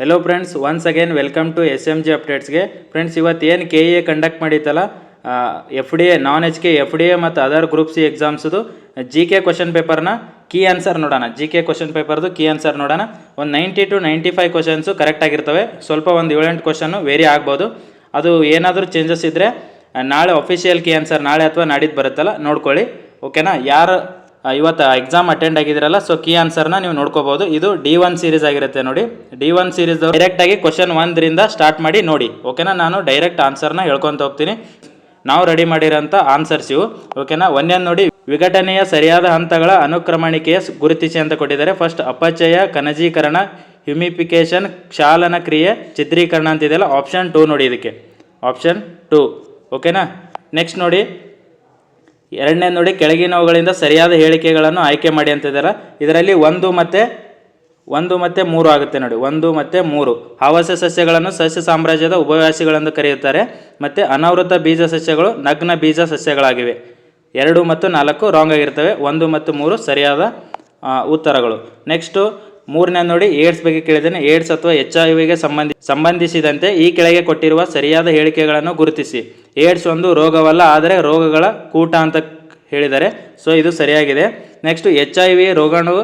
Hello friends, once again welcome to SMG ಅಪ್ಡೇಟ್ಸ್ಗೆ. Friends, ಇವತ್ತು ಏನು KE ಕಂಡಕ್ಟ್ ಮಾಡಿತ್ತಲ್ಲ, FDA ನಾನ್ HK FDA ಮತ್ತು ಅದರ್ ಗ್ರೂಪ್ ಸಿ ಎಕ್ಸಾಮ್ಸ್ದು GK ಕ್ವಶನ್ ಪೇಪರ್ನ ಕೀ ಆನ್ಸರ್ ನೋಡೋಣ. GK ಕ್ವಶನ್ ಪೇಪರ್ದು ಕೀ ಆನ್ಸರ್ ನೋಡೋಣ. ಒಂದು 90 to 95 ಕ್ವಶನ್ಸು ಕರೆಕ್ಟ್ ಆಗಿರ್ತವೆ. ಸ್ವಲ್ಪ ಒಂದು 7-8 ಕ್ವಶನ್ನು ವೇರಿ ಆಗ್ಬೋದು. ಅದು ಏನಾದರೂ ಚೇಂಜಸ್ ಇದ್ದರೆ ನಾಳೆ ಅಫಿಷಿಯಲ್ ಕೀ ಆನ್ಸರ್ ನಾಳೆ ಅಥವಾ ನಾಡಿದ್ದು ಬರುತ್ತಲ್ಲ, ನೋಡ್ಕೊಳ್ಳಿ. ಓಕೆನಾ? ಯಾರು ಇವತ್ತು ಎಕ್ಸಾಮ್ ಅಟೆಂಡ್ ಆಗಿದ್ದೀರಲ್ಲ, ಸೊ ಕೀ ಆನ್ಸರ್ನ ನೀವು ನೋಡ್ಕೋಬಹುದು. ಇದು D1 ಸೀರೀಸ್ ಆಗಿರುತ್ತೆ ನೋಡಿ. D1 ಸೀರೀಸ್ ಡೈರೆಕ್ಟಾಗಿ ಕ್ವಶನ್ 1ರಿಂದ ಸ್ಟಾರ್ಟ್ ಮಾಡಿ ನೋಡಿ. ಓಕೆನಾ? ನಾನು ಡೈರೆಕ್ಟ್ ಆನ್ಸರ್ನ ಹೇಳ್ಕೊತ ಹೋಗ್ತೀನಿ. ನಾವು ರೆಡಿ ಮಾಡಿರೋಂಥ ಆನ್ಸರ್ಸ್ ಇವು. ಓಕೆನಾ? ಒಂದೇನು ನೋಡಿ, ವಿಘಟನೆಯ ಸರಿಯಾದ ಹಂತಗಳ ಅನುಕ್ರಮಣಿಕೆಯ ಗುರುತಿಸಿ ಅಂತ ಕೊಟ್ಟಿದ್ದಾರೆ. ಫಸ್ಟ್ ಅಪಚಯ, ಕಣಜೀಕರಣ, ಹ್ಯೂಮಿಫಿಕೇಶನ್, ಕ್ಷಾಲನ ಕ್ರಿಯೆ, ಚಿತ್ರೀಕರಣ ಅಂತಿದೆಯಲ್ಲ, ಆಪ್ಷನ್ 2 ನೋಡಿ. ಇದಕ್ಕೆ ಆಪ್ಷನ್ 2. ಓಕೆನಾ? ನೆಕ್ಸ್ಟ್ ನೋಡಿ, ಎರಡನೇ ನೋಡಿ, ಕೆಳಗಿನವುಗಳಿಂದ ಸರಿಯಾದ ಹೇಳಿಕೆಗಳನ್ನು ಆಯ್ಕೆ ಮಾಡಿ ಅಂತಿದ್ದಾರೆ. ಇದರಲ್ಲಿ 1 ಮತ್ತು 3 ಆಗುತ್ತೆ ನೋಡಿ. 1 ಮತ್ತು 3. ಆವಾಸ ಸಸ್ಯಗಳನ್ನು ಸಸ್ಯ ಸಾಮ್ರಾಜ್ಯದ ಉಪವಾಸಿಗಳೆಂದು ಕರೆಯುತ್ತಾರೆ. ಮತ್ತು ಅನಾವೃತ ಬೀಜ ಸಸ್ಯಗಳು ನಗ್ನ ಬೀಜ ಸಸ್ಯಗಳಾಗಿವೆ. 2 ಮತ್ತು 4 ರಾಂಗ್ ಆಗಿರ್ತವೆ. 1 ಮತ್ತು 3 ಸರಿಯಾದ ಉತ್ತರಗಳು. ನೆಕ್ಸ್ಟು 3ನೇ ನೋಡಿ, ಏಡ್ಸ್ ಬಗ್ಗೆ ಕೇಳಿದ್ದೇನೆ. ಏಡ್ಸ್ ಅಥವಾ HIV ಸಂಬಂಧಿಸಿದಂತೆ ಈ ಕೆಳಗೆ ಕೊಟ್ಟಿರುವ ಸರಿಯಾದ ಹೇಳಿಕೆಗಳನ್ನು ಗುರುತಿಸಿ. ಏಡ್ಸ್ ಒಂದು ರೋಗವಲ್ಲ, ಆದರೆ ರೋಗಗಳ ಕೂಟ ಅಂತ ಹೇಳಿದ್ದಾರೆ. ಸೊ ಇದು ಸರಿಯಾಗಿದೆ. ನೆಕ್ಸ್ಟ್, HIV ರೋಗಾಣು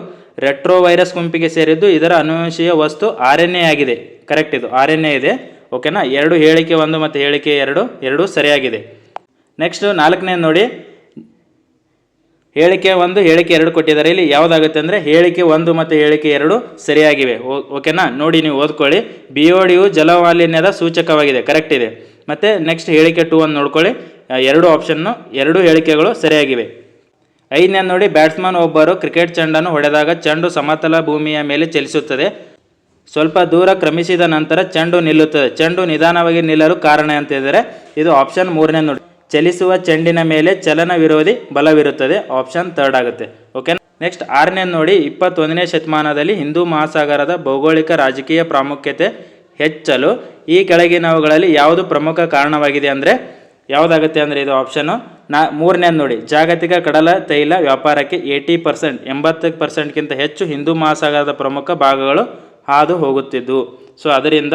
ರೆಟ್ರೋವೈರಸ್ ಗುಂಪಿಗೆ ಸೇರಿದ್ದು. ಇದರ ಅನುವಂಶೀಯ ವಸ್ತು RNA ಆಗಿದೆ. ಕರೆಕ್ಟ್, ಇದು RNA ಇದೆ. ಓಕೆನಾ? 2 ಹೇಳಿಕೆ 1 ಮತ್ತು ಹೇಳಿಕೆ 2 ಸರಿಯಾಗಿದೆ. ನೆಕ್ಸ್ಟ್ 4ನೇ ನೋಡಿ, ಹೇಳಿಕೆ 1 ಹೇಳಿಕೆ 2 ಕೊಟ್ಟಿದ್ದಾರೆ. ಇಲ್ಲಿ ಯಾವುದಾಗುತ್ತೆ ಅಂದರೆ ಹೇಳಿಕೆ 1 ಮತ್ತು ಹೇಳಿಕೆ 2 ಸರಿಯಾಗಿವೆ. ಓಕೆನಾ? ನೋಡಿ, ನೀವು ಓದ್ಕೊಳ್ಳಿ. BODಯು ಜಲಮಾಲಿನ್ಯದ ಸೂಚಕವಾಗಿದೆ. ಕರೆಕ್ಟ್ ಇದೆ. ಮತ್ತು ನೆಕ್ಸ್ಟ್ ಹೇಳಿಕೆ 2 ಅನ್ನು ನೋಡ್ಕೊಳ್ಳಿ. 2 ಆಪ್ಷನ್ನು 2 ಹೇಳಿಕೆಗಳು ಸರಿಯಾಗಿವೆ. 5ನೇ ನೋಡಿ, ಬ್ಯಾಟ್ಸ್ಮನ್ ಒಬ್ಬರು ಕ್ರಿಕೆಟ್ ಚೆಂಡನ್ನು ಹೊಡೆದಾಗ ಚೆಂಡು ಸಮತಲ ಭೂಮಿಯ ಮೇಲೆ ಚಲಿಸುತ್ತದೆ. ಸ್ವಲ್ಪ ದೂರ ಕ್ರಮಿಸಿದ ನಂತರ ಚೆಂಡು ನಿಲ್ಲುತ್ತದೆ. ಚೆಂಡು ನಿಧಾನವಾಗಿ ನಿಲ್ಲಲು ಕಾರಣ ಅಂತ ಇದ್ದಾರೆ. ಇದು ಆಪ್ಷನ್ 3ನೇ ನೋಡಿ. ಚಲಿಸುವ ಚೆಂಡಿನ ಮೇಲೆ ಚಲನ ವಿರೋಧಿ ಬಲವಿರುತ್ತದೆ. ಆಪ್ಷನ್ 3 ಆಗುತ್ತೆ. ಓಕೆ. ನೆಕ್ಸ್ಟ್ 6ನೇ ನೋಡಿ, 21ನೇ ಶತಮಾನದಲ್ಲಿ ಹಿಂದೂ ಮಹಾಸಾಗರದ ಭೌಗೋಳಿಕ ರಾಜಕೀಯ ಪ್ರಾಮುಖ್ಯತೆ ಹೆಚ್ಚಲು ಈ ಕೆಳಗಿನವುಗಳಲ್ಲಿ ಯಾವುದು ಪ್ರಮುಖ ಕಾರಣವಾಗಿದೆ ಅಂದರೆ ಯಾವುದಾಗುತ್ತೆ ಅಂದರೆ ಇದು ಆಪ್ಷನ್ನು 3ನೇ ನೋಡಿ. ಜಾಗತಿಕ ಕಡಲ ತೈಲ ವ್ಯಾಪಾರಕ್ಕೆ 80% 80%ಗಿಂತ ಹೆಚ್ಚು ಹಿಂದೂ ಮಹಾಸಾಗರದ ಪ್ರಮುಖ ಭಾಗಗಳು ಹಾದು ಹೋಗುತ್ತಿದ್ದು. ಸೊ ಅದರಿಂದ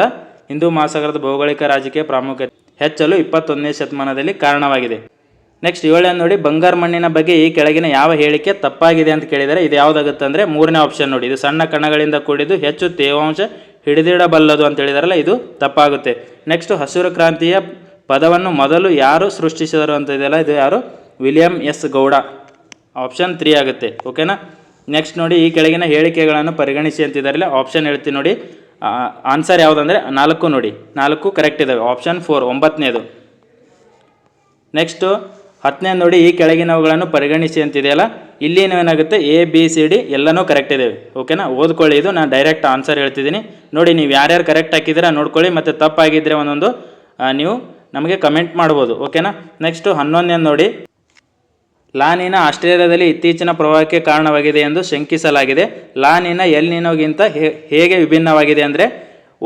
ಹಿಂದೂ ಮಹಾಸಾಗರದ ಭೌಗೋಳಿಕ ರಾಜಕೀಯ ಪ್ರಾಮುಖ್ಯತೆ ಹೆಚ್ಚಲು 21ನೇ ಶತಮಾನದಲ್ಲಿ ಕಾರಣವಾಗಿದೆ. ನೆಕ್ಸ್ಟ್ 7ನೇ ನೋಡಿ, ಬಂಗಾರ ಮಣ್ಣಿನ ಬಗ್ಗೆ ಈ ಕೆಳಗಿನ ಯಾವ ಹೇಳಿಕೆ ತಪ್ಪಾಗಿದೆ ಅಂತ ಕೇಳಿದರೆ ಇದು ಯಾವುದಾಗುತ್ತೆ ಅಂದರೆ 3ನೇ ಆಪ್ಷನ್ ನೋಡಿ. ಇದು ಸಣ್ಣ ಕಣಗಳಿಂದ ಕೂಡಿದ್ದು ಹೆಚ್ಚು ತೇವಾಂಶ ಹಿಡಿದಿಡಬಲ್ಲದು ಅಂತ ಹೇಳಿದಾರಲ್ಲ, ಇದು ತಪ್ಪಾಗುತ್ತೆ. ನೆಕ್ಸ್ಟ್, ಹಸಿರು ಕ್ರಾಂತಿಯ ಪದವನ್ನು ಮೊದಲು ಯಾರು ಸೃಷ್ಟಿಸಿದರು ಅಂತ ಇದೆಯಲ್ಲ, ಇದು ಯಾರು? William S Gowda. ಆಪ್ಷನ್ 3 ಆಗುತ್ತೆ. ಓಕೆನಾ? ನೆಕ್ಸ್ಟ್ ನೋಡಿ, ಈ ಕೆಳಗಿನ ಹೇಳಿಕೆಗಳನ್ನು ಪರಿಗಣಿಸಿ ಅಂತಿದ್ದಾರಲ್ಲ, ಆಪ್ಷನ್ ಹೇಳ್ತೀನಿ ನೋಡಿ. ಆನ್ಸರ್ ಯಾವುದಂದರೆ 4 ನೋಡಿ. 4 ಕರೆಕ್ಟ್ ಇದ್ದಾವೆ. ಆಪ್ಷನ್ 4 9ನೇದು. ನೆಕ್ಸ್ಟು 10ನೇ ನೋಡಿ, ಈ ಕೆಳಗಿನವುಗಳನ್ನು ಪರಿಗಣಿಸಿ ಅಂತಿದೆಯಲ್ಲ, ಇಲ್ಲಿ ಏನಾಗುತ್ತೆ ABCD ಎಲ್ಲನೂ ಕರೆಕ್ಟ್ ಇದ್ದಾವೆ. ಓಕೆನಾ? ಓದ್ಕೊಳ್ಳಿ. ಇದು ನಾನು ಡೈರೆಕ್ಟ್ ಆನ್ಸರ್ ಹೇಳ್ತಿದ್ದೀನಿ ನೋಡಿ. ನೀವು ಯಾರ್ಯಾರು ಕರೆಕ್ಟ್ ಹಾಕಿದ್ದೀರಾ ನೋಡ್ಕೊಳ್ಳಿ. ಮತ್ತು ತಪ್ಪಾಗಿದ್ದರೆ ಒಂದೊಂದು ನೀವು ನಮಗೆ ಕಮೆಂಟ್ ಮಾಡ್ಬೋದು. ಓಕೆನಾ? ನೆಕ್ಸ್ಟು 11ನೇ ನೋಡಿ, ಲಾನಿನ ಆಸ್ಟ್ರೇಲಿಯಾದಲ್ಲಿ ಇತ್ತೀಚಿನ ಪ್ರವಾಹಕ್ಕೆ ಕಾರಣವಾಗಿದೆ ಎಂದು ಶಂಕಿಸಲಾಗಿದೆ. ಲಾನಿನ ಎಲ್ ನಿನೋಗಿಂತ ಹೇಗೆ ವಿಭಿನ್ನವಾಗಿದೆ ಅಂದರೆ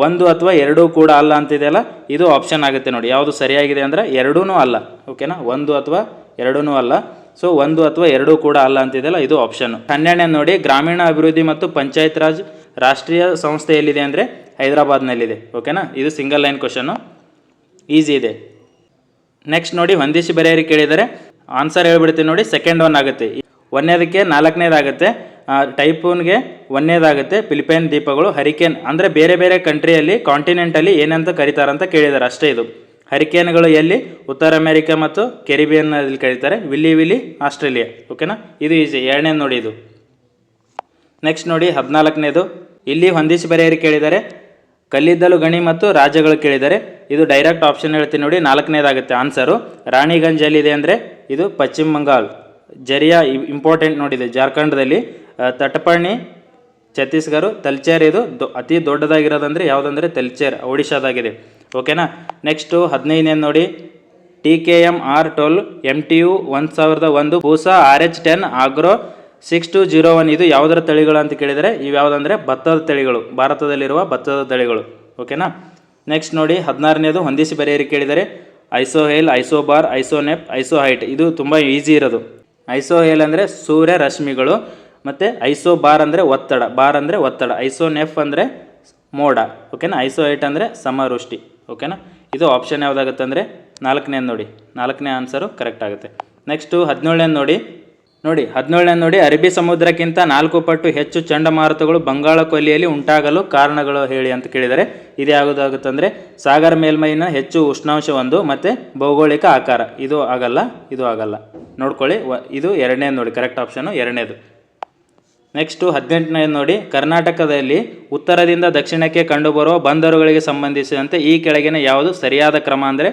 1 ಅಥವಾ 2 ಕೂಡ ಅಲ್ಲ ಅಂತಿದೆಯಲ್ಲ, ಇದು ಆಪ್ಷನ್ ಆಗುತ್ತೆ ನೋಡಿ. ಯಾವುದು ಸರಿಯಾಗಿದೆ ಅಂದರೆ 2 ಅಲ್ಲ. ಓಕೆನಾ? 1 ಅಥವಾ 2 ಅಲ್ಲ. ಸೊ 1 ಅಥವಾ 2 ಕೂಡ ಅಲ್ಲ ಅಂತಿದೆಯಲ್ಲ, ಇದು ಆಪ್ಷನ್. 12ನೇ ನೋಡಿ, ಗ್ರಾಮೀಣ ಅಭಿವೃದ್ಧಿ ಮತ್ತು ಪಂಚಾಯತ್ ರಾಜ್ ರಾಷ್ಟ್ರೀಯ ಸಂಸ್ಥೆ ಎಲ್ಲಿದೆ ಅಂದರೆ ಹೈದರಾಬಾದ್ನಲ್ಲಿದೆ. ಓಕೆನಾ? ಇದು ಸಿಂಗಲ್ ಲೈನ್ ಕ್ವಶನ್ನು, ಈಸಿ ಇದೆ. ನೆಕ್ಸ್ಟ್ ನೋಡಿ, ಹೊಂದಿಸಿ ಬರೆಯರಿ ಕೇಳಿದರೆ ಆನ್ಸರ್ ಹೇಳ್ಬಿಡ್ತೀನಿ ನೋಡಿ. ಸೆಕೆಂಡ್ 1 ಆಗುತ್ತೆ. 1ನೇದಕ್ಕೆ 4ನೇದಾಗುತ್ತೆ. ಟೈಫೂನ್ಗೆ 1ನೇದಾಗುತ್ತೆ. ಫಿಲಿಪೈನ್ ದ್ವೀಪಗಳು ಹರಿಕೇನ್ ಅಂದರೆ ಬೇರೆ ಬೇರೆ ಕಂಟ್ರಿಯಲ್ಲಿ ಕಾಂಟಿನೆಂಟಲ್ಲಿ ಏನಂತ ಕರೀತಾರಂತ ಕೇಳಿದ್ದಾರೆ ಅಷ್ಟೇ. ಇದು ಹರಿಕೇನ್ಗಳು ಎಲ್ಲಿ? ಉತ್ತರ ಅಮೆರಿಕ ಮತ್ತು ಕೆರಿಬಿಯನ್ನಲ್ಲಿ ಕರೀತಾರೆ. ವಿಲಿ ಆಸ್ಟ್ರೇಲಿಯಾ. ಓಕೆನಾ? ಇದು ಈಸಿ. 2ನೇ ನೋಡಿ ಇದು. ನೆಕ್ಸ್ಟ್ ನೋಡಿ 14ನೇದು, ಇಲ್ಲಿ ಹೊಂದಿಸಿ ಬರೆಯರಿ ಕೇಳಿದ್ದಾರೆ. ಕಲ್ಲಿದ್ದಲು ಗಣಿ ಮತ್ತು ರಾಜ್ಯಗಳು ಕೇಳಿದ್ದಾರೆ. ಇದು ಡೈರೆಕ್ಟ್ ಆಪ್ಷನ್ ಹೇಳ್ತೀನಿ ನೋಡಿ. 4ನೇದಾಗುತ್ತೆ ಆನ್ಸರು. ರಾಣಿಗಂಜ್ ಎಲ್ಲಿದೆ ಅಂದರೆ ಇದು ಪಶ್ಚಿಮ ಬಂಗಾಲ್. ಜರಿಯಾ ಇಂಪಾರ್ಟೆಂಟ್ ನೋಡಿದೆ, ಜಾರ್ಖಂಡ್ದಲ್ಲಿ. ತಟಪರ್ಣಿ ಛತ್ತೀಸ್ಗಢ. ತಲ್ಚೇರ್ ಇದು ಅತಿ ದೊಡ್ಡದಾಗಿರೋದಂದರೆ ಯಾವುದಂದರೆ ತಲ್ಚೇರ್ ಒಡಿಶಾದಾಗಿದೆ. ಓಕೆನಾ? ನೆಕ್ಸ್ಟು 15ನೇ ನೋಡಿ, TKMR12 MTU 1001 Pusa RH10 agro 6201 ಇದು ಯಾವುದರ ತಳಿಗಳು ಅಂತ ಕೇಳಿದರೆ ಇವು ಯಾವುದಂದರೆ ಭತ್ತದ ತಳಿಗಳು, ಭಾರತದಲ್ಲಿರುವ ಭತ್ತದ ತಳಿಗಳು. ಓಕೆನಾ? ನೆಕ್ಸ್ಟ್ ನೋಡಿ 16ನೇದು, ಹೊಂದಿಸಿ ಬರೆಯರಿ ಕೇಳಿದರೆ ಐಸೋಹೇಲ್, ಐಸೋಬಾರ್, ಐಸೋನೆಪ್, ಐಸೋಹೈಟ್. ಇದು ತುಂಬ ಈಸಿ ಇರೋದು. ಐಸೋಹೇಲ್ ಅಂದರೆ ಸೂರ್ಯ ರಶ್ಮಿಗಳು, ಮತ್ತು ಐಸೋಬಾರ್ ಅಂದರೆ ಒತ್ತಡ, ಬಾರ್ ಅಂದರೆ ಒತ್ತಡ, ಐಸೋನೆಫ್ ಅಂದರೆ ಮೋಡ. ಓಕೆನಾ. ಐಸೋಹೇಟ್ ಅಂದರೆ ಸಮವೃಷ್ಟಿ. ಓಕೆನಾ. ಇದು ಆಪ್ಷನ್ ಯಾವುದಾಗುತ್ತೆ ಅಂದರೆ 4ನೇದು ನೋಡಿ. 4ನೇ ಆನ್ಸರು ಕರೆಕ್ಟ್ ಆಗುತ್ತೆ. ನೆಕ್ಸ್ಟು 17ನೇದು ನೋಡಿ 17ನೇದು ನೋಡಿ, ಅರಬ್ಬಿ ಸಮುದ್ರಕ್ಕಿಂತ 4 ಪಟ್ಟು ಹೆಚ್ಚು ಚಂಡಮಾರುತಗಳು ಬಂಗಾಳ ಕೊಲ್ಲಿಯಲ್ಲಿ ಉಂಟಾಗಲು ಕಾರಣಗಳು ಹೇಳಿ ಅಂತ ಕೇಳಿದರೆ ಇದು ಯಾವುದಾಗುತ್ತೆ ಅಂದರೆ ಸಾಗರ ಮೇಲ್ಮೈನ ಹೆಚ್ಚು ಉಷ್ಣಾಂಶ ಒಂದು ಮತ್ತು ಭೌಗೋಳಿಕ ಆಕಾರ. ಇದು ಆಗಲ್ಲ ನೋಡ್ಕೊಳ್ಳಿ. ಇದು 2ನೇದು ನೋಡಿ, ಕರೆಕ್ಟ್ ಆಪ್ಷನು 2ನೇದು. ನೆಕ್ಸ್ಟು 18ನೇದು ನೋಡಿ, ಕರ್ನಾಟಕದಲ್ಲಿ ಉತ್ತರದಿಂದ ದಕ್ಷಿಣಕ್ಕೆ ಕಂಡುಬರುವ ಬಂದರುಗಳಿಗೆ ಸಂಬಂಧಿಸಿದಂತೆ ಈ ಕೆಳಗಿನ ಯಾವುದು ಸರಿಯಾದ ಕ್ರಮ ಅಂದರೆ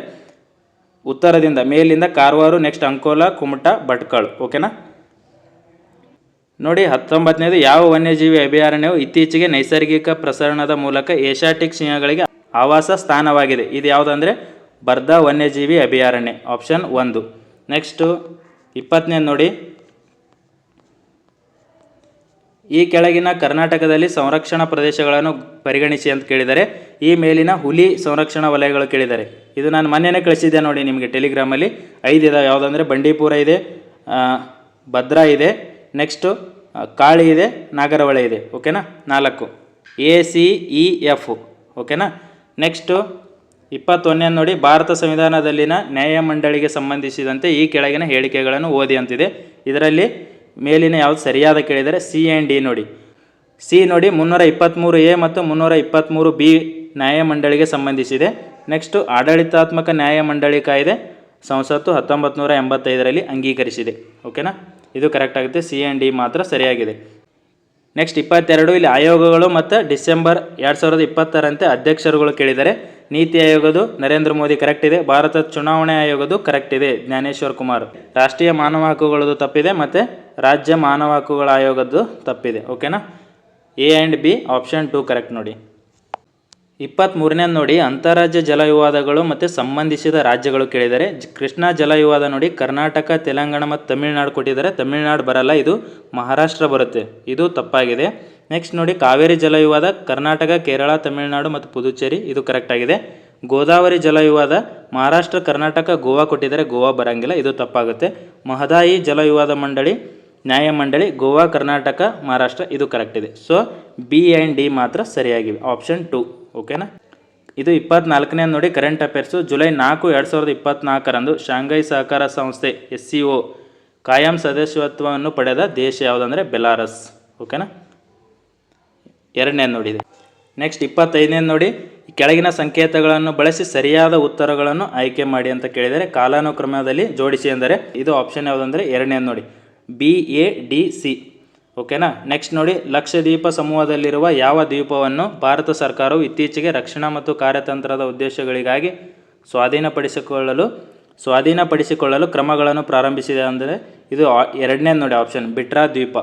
ಉತ್ತರದಿಂದ ಮೇಲಿಂದ ಕಾರವಾರ, ನೆಕ್ಸ್ಟ್ ಅಂಕೋಲ, ಕುಮಟಾ, ಭಟ್ಕಳ. ಓಕೆನಾ. ನೋಡಿ 19ನೇದು, ಯಾವ ವನ್ಯಜೀವಿ ಅಭಯಾರಣ್ಯವು ಇತ್ತೀಚೆಗೆ ನೈಸರ್ಗಿಕ ಪ್ರಸರಣದ ಮೂಲಕ ಏಷ್ಯಾಟಿಕ್ ಸಿಂಹಗಳಿಗೆ ಆವಾಸ ಸ್ಥಾನವಾಗಿದೆ? ಇದು ಯಾವುದಂದರೆ ಬರ್ದಾ ವನ್ಯಜೀವಿ ಅಭಯಾರಣ್ಯ, ಆಪ್ಷನ್ 1. ನೆಕ್ಸ್ಟು 20ನೇದು ನೋಡಿ, ಈ ಕೆಳಗಿನ ಕರ್ನಾಟಕದಲ್ಲಿ ಸಂರಕ್ಷಣಾ ಪ್ರದೇಶಗಳನ್ನು ಪರಿಗಣಿಸಿ ಅಂತ ಕೇಳಿದರೆ ಈ ಮೇಲಿನ ಹುಲಿ ಸಂರಕ್ಷಣಾ ವಲಯಗಳು ಕೇಳಿದ್ದಾರೆ. ಇದು ನಾನು ಮೊನ್ನೆನೇ ಕಳಿಸಿದ್ದೆ ನೋಡಿ ನಿಮಗೆ ಟೆಲಿಗ್ರಾಮಲ್ಲಿ. 5 ಇದಾವೆ. ಯಾವುದಂದರೆ ಬಂಡೀಪುರ ಇದೆ, ಭದ್ರಾ ಇದೆ, ನೆಕ್ಸ್ಟು ಕಾಳಿ ಇದೆ, ನಾಗರಹೊಳೆ ಇದೆ. ಓಕೆನಾ. 4 ACEF. ಓಕೆನಾ. ನೆಕ್ಸ್ಟು 21ನೇದು ನೋಡಿ, ಭಾರತ ಸಂವಿಧಾನದಲ್ಲಿನ ನ್ಯಾಯಮಂಡಳಿಗೆ ಸಂಬಂಧಿಸಿದಂತೆ ಈ ಕೆಳಗಿನ ಹೇಳಿಕೆಗಳನ್ನು ಓದಿ ಅಂತಿದೆ. ಇದರಲ್ಲಿ ಮೇಲಿನ ಯಾವುದು ಸರಿಯಾದ ಕೇಳಿದರೆ C ಆ್ಯಂಡ್ D ನೋಡಿ. C ನೋಡಿ 323A ಮತ್ತು 323B ನ್ಯಾಯಮಂಡಳಿಗೆ ಸಂಬಂಧಿಸಿದೆ. ನೆಕ್ಸ್ಟು ಆಡಳಿತಾತ್ಮಕ ನ್ಯಾಯಮಂಡಳಿ ಕಾಯ್ದೆ ಸಂಸತ್ತು 1985ರಲ್ಲಿ ಅಂಗೀಕರಿಸಿದೆ. ಓಕೆನಾ. ಇದು ಕರೆಕ್ಟ್ ಆಗುತ್ತೆ. C ಆ್ಯಂಡ್ D ಮಾತ್ರ ಸರಿಯಾಗಿದೆ. ನೆಕ್ಸ್ಟ್ 22, ಇಲ್ಲಿ ಆಯೋಗಗಳು ಮತ್ತು ಡಿಸೆಂಬರ್ 2020ರಂತೆ ಅಧ್ಯಕ್ಷರುಗಳು ಕೇಳಿದರೆ ನೀತಿ ಆಯೋಗದು ನರೇಂದ್ರ ಮೋದಿ ಕರೆಕ್ಟ್ ಇದೆ. ಭಾರತ ಚುನಾವಣಾ ಆಯೋಗದು ಕರೆಕ್ಟ್ ಇದೆ, ಜ್ಞಾನೇಶ್ವರ್ ಕುಮಾರ್. ರಾಷ್ಟ್ರೀಯ ಮಾನವ ಹಕ್ಕುಗಳದು ತಪ್ಪಿದೆ ಮತ್ತು ರಾಜ್ಯ ಮಾನವ ಹಕ್ಕುಗಳ ಆಯೋಗದ್ದು ತಪ್ಪಿದೆ. ಓಕೆನಾ. A and B option 2 correct ನೋಡಿ. 23ನೇದು ನೋಡಿ, ಅಂತಾರಾಜ್ಯ ಜಲ ವಿವಾದಗಳು ಮತ್ತು ಸಂಬಂಧಿಸಿದ ರಾಜ್ಯಗಳು ಕೇಳಿದರೆ ಕೃಷ್ಣಾ ಜಲ ವಿವಾದ ನೋಡಿ ಕರ್ನಾಟಕ, ತೆಲಂಗಾಣ ಮತ್ತು ತಮಿಳುನಾಡು ಕೊಟ್ಟಿದ್ದಾರೆ. ತಮಿಳುನಾಡು ಬರಲ್ಲ, ಇದು ಮಹಾರಾಷ್ಟ್ರ ಬರುತ್ತೆ. ಇದು ತಪ್ಪಾಗಿದೆ. ನೆಕ್ಸ್ಟ್ ನೋಡಿ, ಕಾವೇರಿ ಜಲ ವಿವಾದ ಕರ್ನಾಟಕ, ಕೇರಳ, ತಮಿಳುನಾಡು ಮತ್ತು ಪುದುಚೇರಿ. ಇದು ಕರೆಕ್ಟ್ ಆಗಿದೆ. ಗೋದಾವರಿ ಜಲ ವಿವಾದ ಮಹಾರಾಷ್ಟ್ರ, ಕರ್ನಾಟಕ, ಗೋವಾ ಕೊಟ್ಟಿದ್ದಾರೆ. ಗೋವಾ ಬರಂಗಿಲ್ಲ, ಇದು ತಪ್ಪಾಗುತ್ತೆ. ಮಹದಾಯಿ ಜಲ ವಿವಾದ ನ್ಯಾಯಮಂಡಳಿ ಗೋವಾ, ಕರ್ನಾಟಕ, ಮಹಾರಾಷ್ಟ್ರ. ಇದು ಕರೆಕ್ಟ್ ಇದೆ. ಸೊ B ಆ್ಯಂಡ್ D ಮಾತ್ರ ಸರಿಯಾಗಿವೆ, ಆಪ್ಷನ್ 2. ಓಕೆನಾ. ಇದು 24ನೇದು ನೋಡಿ, ಕರೆಂಟ್ ಅಫೇರ್ಸು. ಜುಲೈ 4, 2024ರಂದು ಶಾಂಘೈ ಸಹಕಾರ ಸಂಸ್ಥೆ SCO ಕಾಯಂ ಸದಸ್ಯತ್ವವನ್ನು ಪಡೆದ ದೇಶ ಯಾವುದಂದರೆ ಬೆಲಾರಸ್. ಓಕೆನಾ. 2ನೇದು ನೋಡಿದೆ. ನೆಕ್ಸ್ಟ್ 25ನೇದು ನೋಡಿ, ಕೆಳಗಿನ ಸಂಕೇತಗಳನ್ನು ಬಳಸಿ ಸರಿಯಾದ ಉತ್ತರಗಳನ್ನು ಆಯ್ಕೆ ಮಾಡಿ ಅಂತ ಕೇಳಿದರೆ ಕಾಲಾನುಕ್ರಮದಲ್ಲಿ ಜೋಡಿಸಿ ಅಂದರೆ ಇದು ಆಪ್ಷನ್ ಯಾವುದಂದರೆ 2ನೇದು ನೋಡಿ, BADC. ಓಕೆನಾ. ನೆಕ್ಸ್ಟ್ ನೋಡಿ, ಲಕ್ಷದ್ವೀಪ ಸಮೂಹದಲ್ಲಿರುವ ಯಾವ ದ್ವೀಪವನ್ನು ಭಾರತ ಸರ್ಕಾರವು ಇತ್ತೀಚೆಗೆ ರಕ್ಷಣಾ ಮತ್ತು ಕಾರ್ಯತಂತ್ರದ ಉದ್ದೇಶಗಳಿಗಾಗಿ ಸ್ವಾಧೀನಪಡಿಸಿಕೊಳ್ಳಲು ಕ್ರಮಗಳನ್ನು ಪ್ರಾರಂಭಿಸಿದೆ ಅಂದರೆ ಇದು 2ನೇದು ನೋಡಿ, ಆಪ್ಷನ್ ಬಿಟ್ರಾ ದ್ವೀಪ.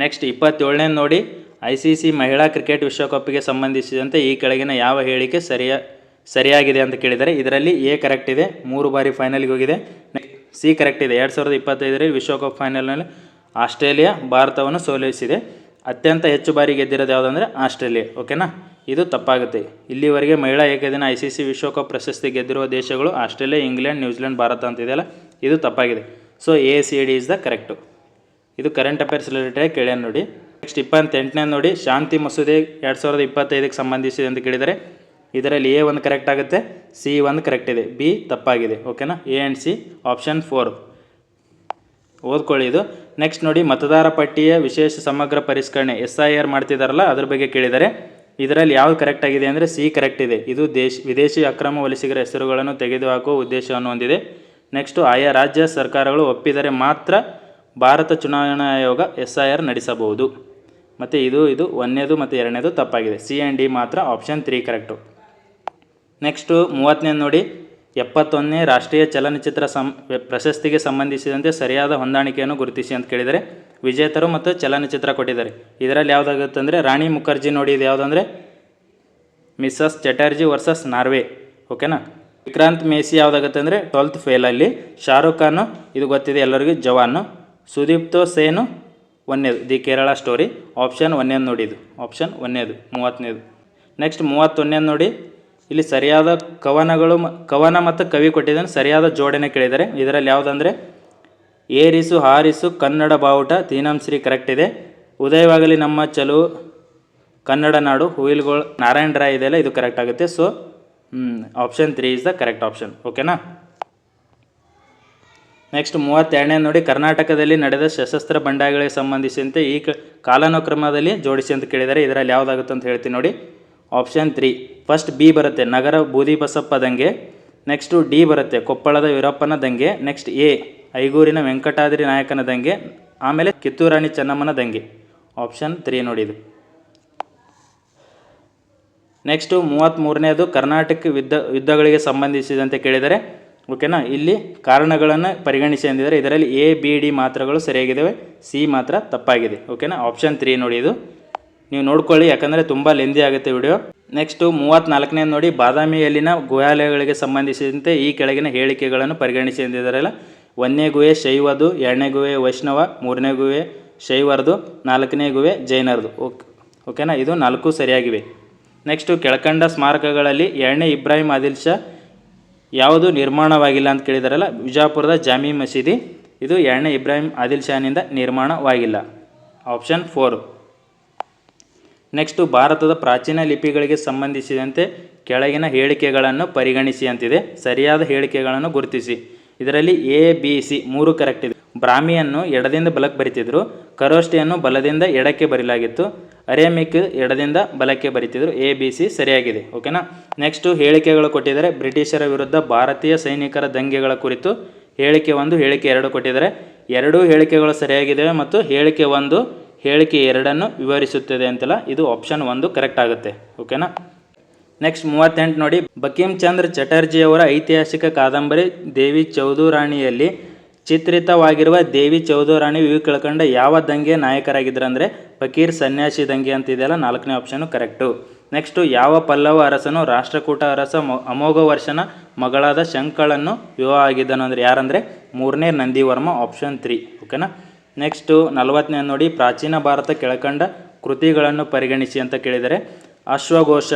ನೆಕ್ಸ್ಟ್ 27ನೇದು ನೋಡಿ, ICC ಮಹಿಳಾ ಕ್ರಿಕೆಟ್ ವಿಶ್ವಕಪ್ಗೆ ಸಂಬಂಧಿಸಿದಂತೆ ಈ ಕೆಳಗಿನ ಯಾವ ಹೇಳಿಕೆ ಸರಿಯಾಗಿದೆ ಅಂತ ಕೇಳಿದರೆ ಇದರಲ್ಲಿ A ಕರೆಕ್ಟ್ ಇದೆ, 3 ಬಾರಿ ಫೈನಲ್ಗೆ ಹೋಗಿದೆ. C ಕರೆಕ್ಟ್ ಇದೆ, 2025ರಲ್ಲಿ ವಿಶ್ವಕಪ್ ಫೈನಲ್ನಲ್ಲಿ ಆಸ್ಟ್ರೇಲಿಯಾ ಭಾರತವನ್ನು ಸೋಲಿಸಿದೆ. ಅತ್ಯಂತ ಹೆಚ್ಚು ಬಾರಿ ಗೆದ್ದಿರೋದು ಯಾವುದಂದರೆ ಆಸ್ಟ್ರೇಲಿಯಾ. ಓಕೆನಾ. ಇದು ತಪ್ಪಾಗುತ್ತೆ. ಇಲ್ಲಿವರೆಗೆ ಮಹಿಳಾ ಏಕದಿನ ICC ವಿಶ್ವಕಪ್ ಪ್ರಶಸ್ತಿ ಗೆದ್ದಿರುವ ದೇಶಗಳು ಆಸ್ಟ್ರೇಲಿಯಾ, ಇಂಗ್ಲೆಂಡ್, ನ್ಯೂಜಿಲೆಂಡ್, ಭಾರತ ಅಂತಿದೆಯಲ್ಲ, ಇದು ತಪ್ಪಾಗಿದೆ. So ACD is the correct. ಇದು ಕರೆಂಟ್ ಅಫೇರ್ಸ್ ರಿಲೇಟೆಡ್ ಕೇಳ್ಯಾನ ನೋಡಿ. ನೆಕ್ಸ್ಟ್ 28ನೇದು ನೋಡಿ, ಶಾಂತಿ ಮಸೂದೆ 2025ಕ್ಕೆ ಸಂಬಂಧಿಸಿದೆ ಅಂತ ಕೇಳಿದರೆ ಇದರಲ್ಲಿ A ಒಂದು ಕರೆಕ್ಟ್ ಆಗುತ್ತೆ, C ಒಂದು ಕರೆಕ್ಟ್ ಇದೆ, B ತಪ್ಪಾಗಿದೆ. ಓಕೆನಾ. A ಆ್ಯಂಡ್ C ಆಪ್ಷನ್ 4 ಓದ್ಕೊಳ್ಳಿ ಇದು. ನೆಕ್ಸ್ಟ್ ನೋಡಿ, ಮತದಾರ ಪಟ್ಟಿಯ ವಿಶೇಷ ಸಮಗ್ರ ಪರಿಷ್ಕರಣೆ SIR ಮಾಡ್ತಿದ್ದಾರಲ್ಲ ಅದ್ರ ಬಗ್ಗೆ ಕೇಳಿದರೆ ಇದರಲ್ಲಿ ಯಾವುದು ಕರೆಕ್ಟ್ ಆಗಿದೆ ಅಂದರೆ C ಕರೆಕ್ಟ್ ಇದೆ. ಇದು ವಿದೇಶಿ ಅಕ್ರಮ ವಲಸಿಗರ ಹೆಸರುಗಳನ್ನು ತೆಗೆದುಹಾಕುವ ಉದ್ದೇಶವನ್ನು ಹೊಂದಿದೆ. ನೆಕ್ಸ್ಟು ಆಯಾ ರಾಜ್ಯ ಸರ್ಕಾರಗಳು ಒಪ್ಪಿದರೆ ಮಾತ್ರ ಭಾರತ ಚುನಾವಣಾ ಆಯೋಗ SIR ನಡೆಸಬಹುದು. ಮತ್ತು ಇದು 1ನೇದು ಮತ್ತು 2ನೇದು ತಪ್ಪಾಗಿದೆ. C ಆ್ಯಂಡ್ D ಮಾತ್ರ ಆಪ್ಷನ್ 3 ಕರೆಕ್ಟು. ನೆಕ್ಸ್ಟು 30ನೇದು ನೋಡಿ, 71ನೇ ರಾಷ್ಟ್ರೀಯ ಚಲನಚಿತ್ರ ಪ್ರಶಸ್ತಿಗೆ ಸಂಬಂಧಿಸಿದಂತೆ ಸರಿಯಾದ ಹೊಂದಾಣಿಕೆಯನ್ನು ಗುರುತಿಸಿ ಅಂತ ಕೇಳಿದರೆ ವಿಜೇತರು ಮತ್ತು ಚಲನಚಿತ್ರ ಕೊಟ್ಟಿದ್ದಾರೆ. ಇದರಲ್ಲಿ ಯಾವುದಾಗುತ್ತೆ ಅಂದರೆ ರಾಣಿ ಮುಖರ್ಜಿ ನೋಡಿ, ಇದು ಯಾವುದಂದರೆ ಮಿಸಸ್ ಚಟರ್ಜಿ ವರ್ಸಸ್ ನಾರ್ವೆ. ಓಕೆನಾ. ವಿಕ್ರಾಂತ್ ಮೇಸಿ ಯಾವುದಾಗುತ್ತೆ ಅಂದರೆ 12th ಫೇಲಲ್ಲಿ. ಶಾರುಖ್ ಖಾನು ಇದು ಗೊತ್ತಿದೆ ಎಲ್ಲರಿಗೂ, ಜವಾನು. ಸುದೀಪ್ತೋ ಸೇನು 1ನೇದು ದಿ ಕೇರಳ ಸ್ಟೋರಿ, ಆಪ್ಷನ್ 1ನೇದು ನೋಡಿ. ಇದು ಆಪ್ಷನ್ 1ನೇದು 30ನೇದು. ನೆಕ್ಸ್ಟ್ 31ನೇದು ನೋಡಿ, ಇಲ್ಲಿ ಸರಿಯಾದ ಕವನ ಮತ್ತು ಕವಿ ಕೊಟ್ಟಿದ್ದಾನೆ, ಸರಿಯಾದ ಜೋಡಣೆ ಕೇಳಿದ್ದಾರೆ. ಇದರಲ್ಲಿ ಯಾವುದಂದರೆ ಏರಿಸು ಹಾರಿಸು ಕನ್ನಡ ಬಾವುಟ ತೀನಂ ಶ್ರೀ ಕರೆಕ್ಟ್ ಇದೆ. ಉದಯವಾಗಲಿ ನಮ್ಮ ಕನ್ನಡ ನಾಡು ಹುಯಿಲ್ಗೋಳ್ ನಾರಾಯಣ ರಾಯ್ ಇದೆಯಲ್ಲ ಇದು ಕರೆಕ್ಟ್ ಆಗುತ್ತೆ. So option 3 is the correct option. ಓಕೆನಾ. ನೆಕ್ಸ್ಟ್ 32ನೇ ನೋಡಿ, ಕರ್ನಾಟಕದಲ್ಲಿ ನಡೆದ ಸಶಸ್ತ್ರ ಬಂಡಾಯಗಳಿಗೆ ಸಂಬಂಧಿಸಿದಂತೆ ಈ ಕಾಲಾನುಕ್ರಮದಲ್ಲಿ ಜೋಡಿಸಿ ಅಂತ ಕೇಳಿದರೆ ಇದರಲ್ಲಿ ಯಾವುದಾಗುತ್ತೆ ಅಂತ ಹೇಳ್ತೀನಿ ನೋಡಿ. ಆಪ್ಷನ್ 3 ಫಸ್ಟ್ ಬಿ ಬರುತ್ತೆ, ನಗರ ಬೂದಿ ಬಸಪ್ಪ ದಂಗೆ. ನೆಕ್ಸ್ಟು ಡಿ ಬರುತ್ತೆ, ಕೊಪ್ಪಳದ ವೀರಪ್ಪನ ದಂಗೆ. ನೆಕ್ಸ್ಟ್ ಎ, ಐಗೂರಿನ ವೆಂಕಟಾದ್ರಿ ನಾಯಕನ ದಂಗೆ. ಆಮೇಲೆ ಕಿತ್ತೂರಾಣಿ ಚೆನ್ನಮ್ಮನ ದಂಗೆ. ಆಪ್ಷನ್ 3 ನೋಡಿ ಇದು. ನೆಕ್ಸ್ಟು 33ನೇದು, ಕರ್ನಾಟಕ ಯುದ್ಧಗಳಿಗೆ ಸಂಬಂಧಿಸಿದಂತೆ ಕೇಳಿದರೆ ಓಕೆನಾ. ಇಲ್ಲಿ ಕಾರಣಗಳನ್ನು ಪರಿಗಣಿಸಿ ಅಂದಿದ್ದಾರೆ. ಇದರಲ್ಲಿ ಎ ಬಿ ಡಿ ಮಾತ್ರಗಳು ಸರಿಯಾಗಿದ್ದಾವೆ, ಸಿ ಮಾತ್ರ ತಪ್ಪಾಗಿದೆ. ಓಕೆನಾ. ಆಪ್ಷನ್ 3 ನೋಡಿ ಇದು. ನೀವು ನೋಡ್ಕೊಳ್ಳಿ, ಯಾಕಂದರೆ ತುಂಬ ಲೆಂದಿ ಆಗುತ್ತೆ ವಿಡಿಯೋ. ನೆಕ್ಸ್ಟು 34ನೇ ನೋಡಿ, ಬಾದಾಮಿಯಲ್ಲಿನ ಗುಹಾಲಯಗಳಿಗೆ ಸಂಬಂಧಿಸಿದಂತೆ ಈ ಕೆಳಗಿನ ಹೇಳಿಕೆಗಳನ್ನು ಪರಿಗಣಿಸಿ ಅಂದಿದ್ದಾರಲ್ಲ. 1ನೇ ಗುಹೆ ಶೈವದು, 2ನೇ ಗುಹೆ ವೈಷ್ಣವ, 3ನೇ ಗುಹೆ ಶೈವರದು, 4ನೇ ಗುಹೆ ಜೈನರದು. ಓಕೆನಾ. ಇದು 4 ಸರಿಯಾಗಿವೆ. ನೆಕ್ಸ್ಟು ಕೆಳಕಂಡ ಸ್ಮಾರಕಗಳಲ್ಲಿ 2ನೇ ಇಬ್ರಾಹಿಂ ಆದಿಲ್ ಶಾ ಯಾವುದು ನಿರ್ಮಾಣವಾಗಿಲ್ಲ ಅಂತ ಕೇಳಿದಾರಲ್ಲ. ವಿಜಾಪುರದ ಜಾಮಿ ಮಸೀದಿ, ಇದು 2ನೇ ಇಬ್ರಾಹಿಂ ಆದಿಲ್ ಶಾನಿಂದ ನಿರ್ಮಾಣವಾಗಿಲ್ಲ. ಆಪ್ಷನ್ 4. ನೆಕ್ಸ್ಟು ಭಾರತದ ಪ್ರಾಚೀನ ಲಿಪಿಗಳಿಗೆ ಸಂಬಂಧಿಸಿದಂತೆ ಕೆಳಗಿನ ಹೇಳಿಕೆಗಳನ್ನು ಪರಿಗಣಿಸಿ ಅಂತಿದೆ. ಸರಿಯಾದ ಹೇಳಿಕೆಗಳನ್ನು ಗುರುತಿಸಿ. ಇದರಲ್ಲಿ ಎ ಬಿ ಸಿ 3 ಕರೆಕ್ಟ್ ಇದೆ. ಬ್ರಾಹ್ಮಿಯನ್ನು ಎಡದಿಂದ ಬಲಕ್ಕೆ ಬರಿತಿದ್ರು, ಖರೋಷ್ಠಿಯನ್ನು ಬಲದಿಂದ ಎಡಕ್ಕೆ ಬರೀಲಾಗಿತ್ತು, ಅರೇಮಿಕ್ ಎಡದಿಂದ ಬಲಕ್ಕೆ ಬರಿತಿದ್ರು. ಎ ಬಿ ಸಿ ಸರಿಯಾಗಿದೆ. ಓಕೆನಾ. ನೆಕ್ಸ್ಟು ಹೇಳಿಕೆಗಳು ಕೊಟ್ಟಿದ್ದಾರೆ. ಬ್ರಿಟಿಷರ ವಿರುದ್ಧ ಭಾರತೀಯ ಸೈನಿಕರ ದಂಗೆಗಳ ಕುರಿತು ಹೇಳಿಕೆ 1, ಹೇಳಿಕೆ 2 ಕೊಟ್ಟಿದ್ದಾರೆ. 2 ಹೇಳಿಕೆಗಳು ಸರಿಯಾಗಿದ್ದಾವೆ ಮತ್ತು ಹೇಳಿಕೆ 1 ಹೇಳಿಕೆ 2 ವಿವರಿಸುತ್ತದೆ ಅಂತಲ್ಲ. ಇದು ಆಪ್ಷನ್ 1 ಕರೆಕ್ಟ್ ಆಗುತ್ತೆ. ಓಕೆನಾ. ನೆಕ್ಸ್ಟ್ 38 ನೋಡಿ, ಬಂಕಿಮ್ ಚಂದ್ರ ಚಟರ್ಜಿಯವರ ಐತಿಹಾಸಿಕ ಕಾದಂಬರಿ ದೇವಿ ಚೌಧುರಾಣಿಯಲ್ಲಿ ಚಿತ್ರಿತವಾಗಿರುವ ದೇವಿ ಚೌಧುರಾಣಿ ಇವು ಕೆಳಕಂಡ ಯಾವ ದಂಗೆ ನಾಯಕರಾಗಿದ್ದರು ಅಂದರೆ ಫಕೀರ್ ಸನ್ಯಾಸಿ ದಂಗೆ ಅಂತಿದೆಯಲ್ಲ, 4ನೇ ಆಪ್ಷನು ಕರೆಕ್ಟು. ನೆಕ್ಸ್ಟು ಯಾವ ಪಲ್ಲವ ಅರಸನು ರಾಷ್ಟ್ರಕೂಟ ಅರಸ ಅಮೋಘ ವರ್ಷನ ಮಗಳಾದ ಶಂಕಳನ್ನು ವಿವಾಹ ಆಗಿದ್ದನು ಅಂದರೆ ಯಾರಂದರೆ 3ನೇ ನಂದಿವರ್ಮ. ಆಪ್ಷನ್ 3. ಓಕೆನಾ. ನೆಕ್ಸ್ಟು 40ನೇ ನೋಡಿ, ಪ್ರಾಚೀನ ಭಾರತ ಕೆಳಕಂಡ ಕೃತಿಗಳನ್ನು ಪರಿಗಣಿಸಿ ಅಂತ ಕೇಳಿದರೆ ಅಶ್ವಘೋಷ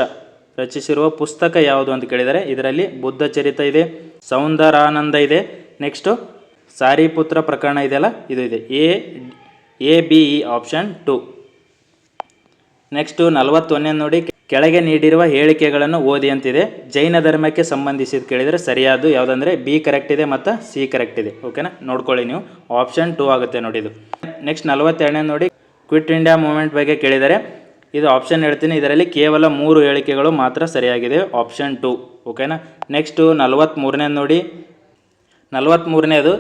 ರಚಿಸಿರುವ ಪುಸ್ತಕ ಯಾವುದು ಅಂತ ಕೇಳಿದರೆ ಇದರಲ್ಲಿ ಬುದ್ಧ ಚರಿತ ಇದೆ, ಸೌಂದರಾನಂದ ಇದೆ, ನೆಕ್ಸ್ಟು ಸಾರಿಪುತ್ರ ಪ್ರಕರಣ ಇದೆಯಲ್ಲ ಇದು ಇದೆ. A B E option 2. Next 41ನೇ ನೋಡಿ, ಕೆಳಗೆ ನೀಡಿರುವ ಹೇಳಿಕೆಗಳನ್ನು ಓದಿ ಅಂತಿದೆ. ಜೈನ ಧರ್ಮಕ್ಕೆ ಸಂಬಂಧಿಸಿದ ಕೇಳಿದರೆ ಸರಿಯಾದ ಯಾವುದಂದರೆ ಬಿ ಕರೆಕ್ಟ್ ಇದೆ ಮತ್ತು ಸಿ ಕರೆಕ್ಟ್ ಇದೆ. ಓಕೆನಾ. ನೋಡ್ಕೊಳ್ಳಿ ನೀವು. ಆಪ್ಷನ್ 2 ಆಗುತ್ತೆ ನೋಡಿ ಇದು. ನೆಕ್ಸ್ಟ್ 42ನೇ ನೋಡಿ, ಕ್ವಿಟ್ ಇಂಡಿಯಾ ಮೂವ್ಮೆಂಟ್ ಬಗ್ಗೆ ಕೇಳಿದರೆ ಇದು ಆಪ್ಷನ್ ಹೇಳ್ತೀನಿ. ಇದರಲ್ಲಿ ಕೇವಲ 3 ಹೇಳಿಕೆಗಳು ಮಾತ್ರ ಸರಿಯಾಗಿದೆ. ಆಪ್ಷನ್ 2. ಓಕೆನಾ. ನೆಕ್ಸ್ಟು 43ನೇ ನೋಡಿ, 43ನೇದು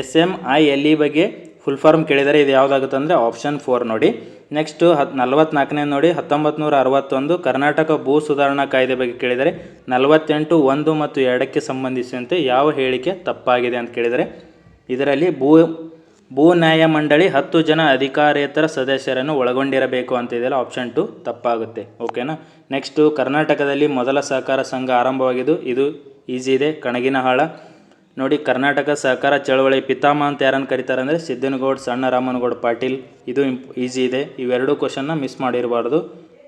SMILE ಬಗ್ಗೆ ಫುಲ್ ಫಾರ್ಮ್ ಕೇಳಿದರೆ ಇದು ಯಾವುದಾಗುತ್ತೆ ಅಂದರೆ ಆಪ್ಷನ್ 4 ನೋಡಿ. ನೆಕ್ಸ್ಟು 44ನೇ ನೋಡಿ, 1961 ಕರ್ನಾಟಕ ಭೂ ಸುಧಾರಣಾ ಕಾಯ್ದೆ ಬಗ್ಗೆ ಕೇಳಿದರೆ 48 1 ಮತ್ತು 2ಕ್ಕೆ ಸಂಬಂಧಿಸಿದಂತೆ ಯಾವ ಹೇಳಿಕೆ ತಪ್ಪಾಗಿದೆ ಅಂತ ಕೇಳಿದರೆ ಇದರಲ್ಲಿ ಭೂ ನ್ಯಾಯ ಮಂಡಳಿ 10 ಜನ ಅಧಿಕಾರೇತರ ಸದಸ್ಯರನ್ನು ಒಳಗೊಂಡಿರಬೇಕು ಅಂತಿದೆಯಲ್ಲ, ಆಪ್ಷನ್ 2 ತಪ್ಪಾಗುತ್ತೆ. ಓಕೆನಾ. ನೆಕ್ಸ್ಟು ಕರ್ನಾಟಕದಲ್ಲಿ ಮೊದಲ ಸಹಕಾರ ಸಂಘ ಆರಂಭವಾಗಿದ್ದು ಇದು ಈಸಿ ಇದೆ, ಕಣಗಿನಹಾಳ ನೋಡಿ. ಕರ್ನಾಟಕ ಸಹಕಾರ ಚಳವಳಿ ಪಿತಾಮಹ ಅಂತ ಯಾರನ್ನು ಕರೀತಾರೆ ಅಂದರೆ ಸಿದ್ದನಗೌಡ ಸಣ್ಣ ರಾಮನಗೌಡ ಪಾಟೀಲ್. ಇದು ಈಸಿ ಇದೆ. ಇವೆರಡು ಕ್ವಶನ್ನ ಮಿಸ್ ಮಾಡಿರಬಾರ್ದು.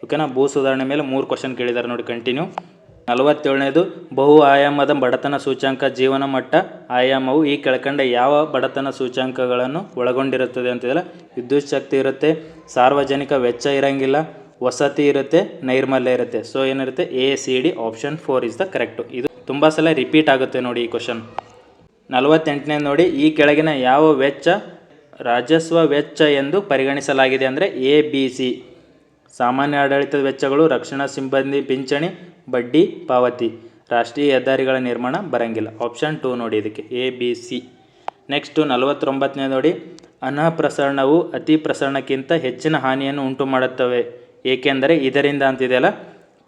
ಓಕೆನಾ. ಭೂ ಸುಧಾರಣೆ ಮೇಲೆ 3 ಕ್ವಶನ್ ಕೇಳಿದ್ದಾರೆ ನೋಡಿ. ಕಂಟಿನ್ಯೂ. 47ನೇದು, ಬಹು ಆಯಾಮದ ಬಡತನ ಸೂಚ್ಯಂಕ ಜೀವನ ಮಟ್ಟ ಆಯಾಮವು ಈ ಕೆಳಕಂಡ ಯಾವ ಬಡತನ ಸೂಚ್ಯಂಕಗಳನ್ನು ಒಳಗೊಂಡಿರುತ್ತದೆ ಅಂತಿದೆಯಲ್ಲ. ವಿದ್ಯುತ್ ಶಕ್ತಿ ಇರುತ್ತೆ, ಸಾರ್ವಜನಿಕ ವೆಚ್ಚ ಇರಂಗಿಲ್ಲ, ವಸತಿ ಇರುತ್ತೆ, ನೈರ್ಮಲ್ಯ ಇರುತ್ತೆ. ಸೊ ಏನಿರುತ್ತೆ ACD option 4 is the correct. ಇದು ತುಂಬ ಸಲ ರಿಪೀಟ್ ಆಗುತ್ತೆ ನೋಡಿ ಈ ಕ್ವಶನ್. 48ನೇ ನೋಡಿ, ಈ ಕೆಳಗಿನ ಯಾವ ವೆಚ್ಚ ರಾಜಸ್ವ ವೆಚ್ಚ ಎಂದು ಪರಿಗಣಿಸಲಾಗಿದೆ ಅಂದರೆ ABC. ಸಾಮಾನ್ಯ ಆಡಳಿತದ ವೆಚ್ಚಗಳು, ರಕ್ಷಣಾ ಸಿಬ್ಬಂದಿ ಪಿಂಚಣಿ, ಬಡ್ಡಿ ಪಾವತಿ, ರಾಷ್ಟ್ರೀಯ ಹೆದ್ದಾರಿಗಳ ನಿರ್ಮಾಣ ಬರಂಗಿಲ್ಲ. ಆಪ್ಷನ್ 2 ನೋಡಿ ಇದಕ್ಕೆ ABC. ನೆಕ್ಸ್ಟು 49ನೇ ನೋಡಿ, ಅನಃಪ್ರಸರಣವು ಅತಿ ಪ್ರಸರಣಕ್ಕಿಂತ ಹೆಚ್ಚಿನ ಹಾನಿಯನ್ನು ಉಂಟು ಮಾಡುತ್ತವೆ ಏಕೆಂದರೆ ಇದರಿಂದ ಅಂತಿದೆಯಲ್ಲ.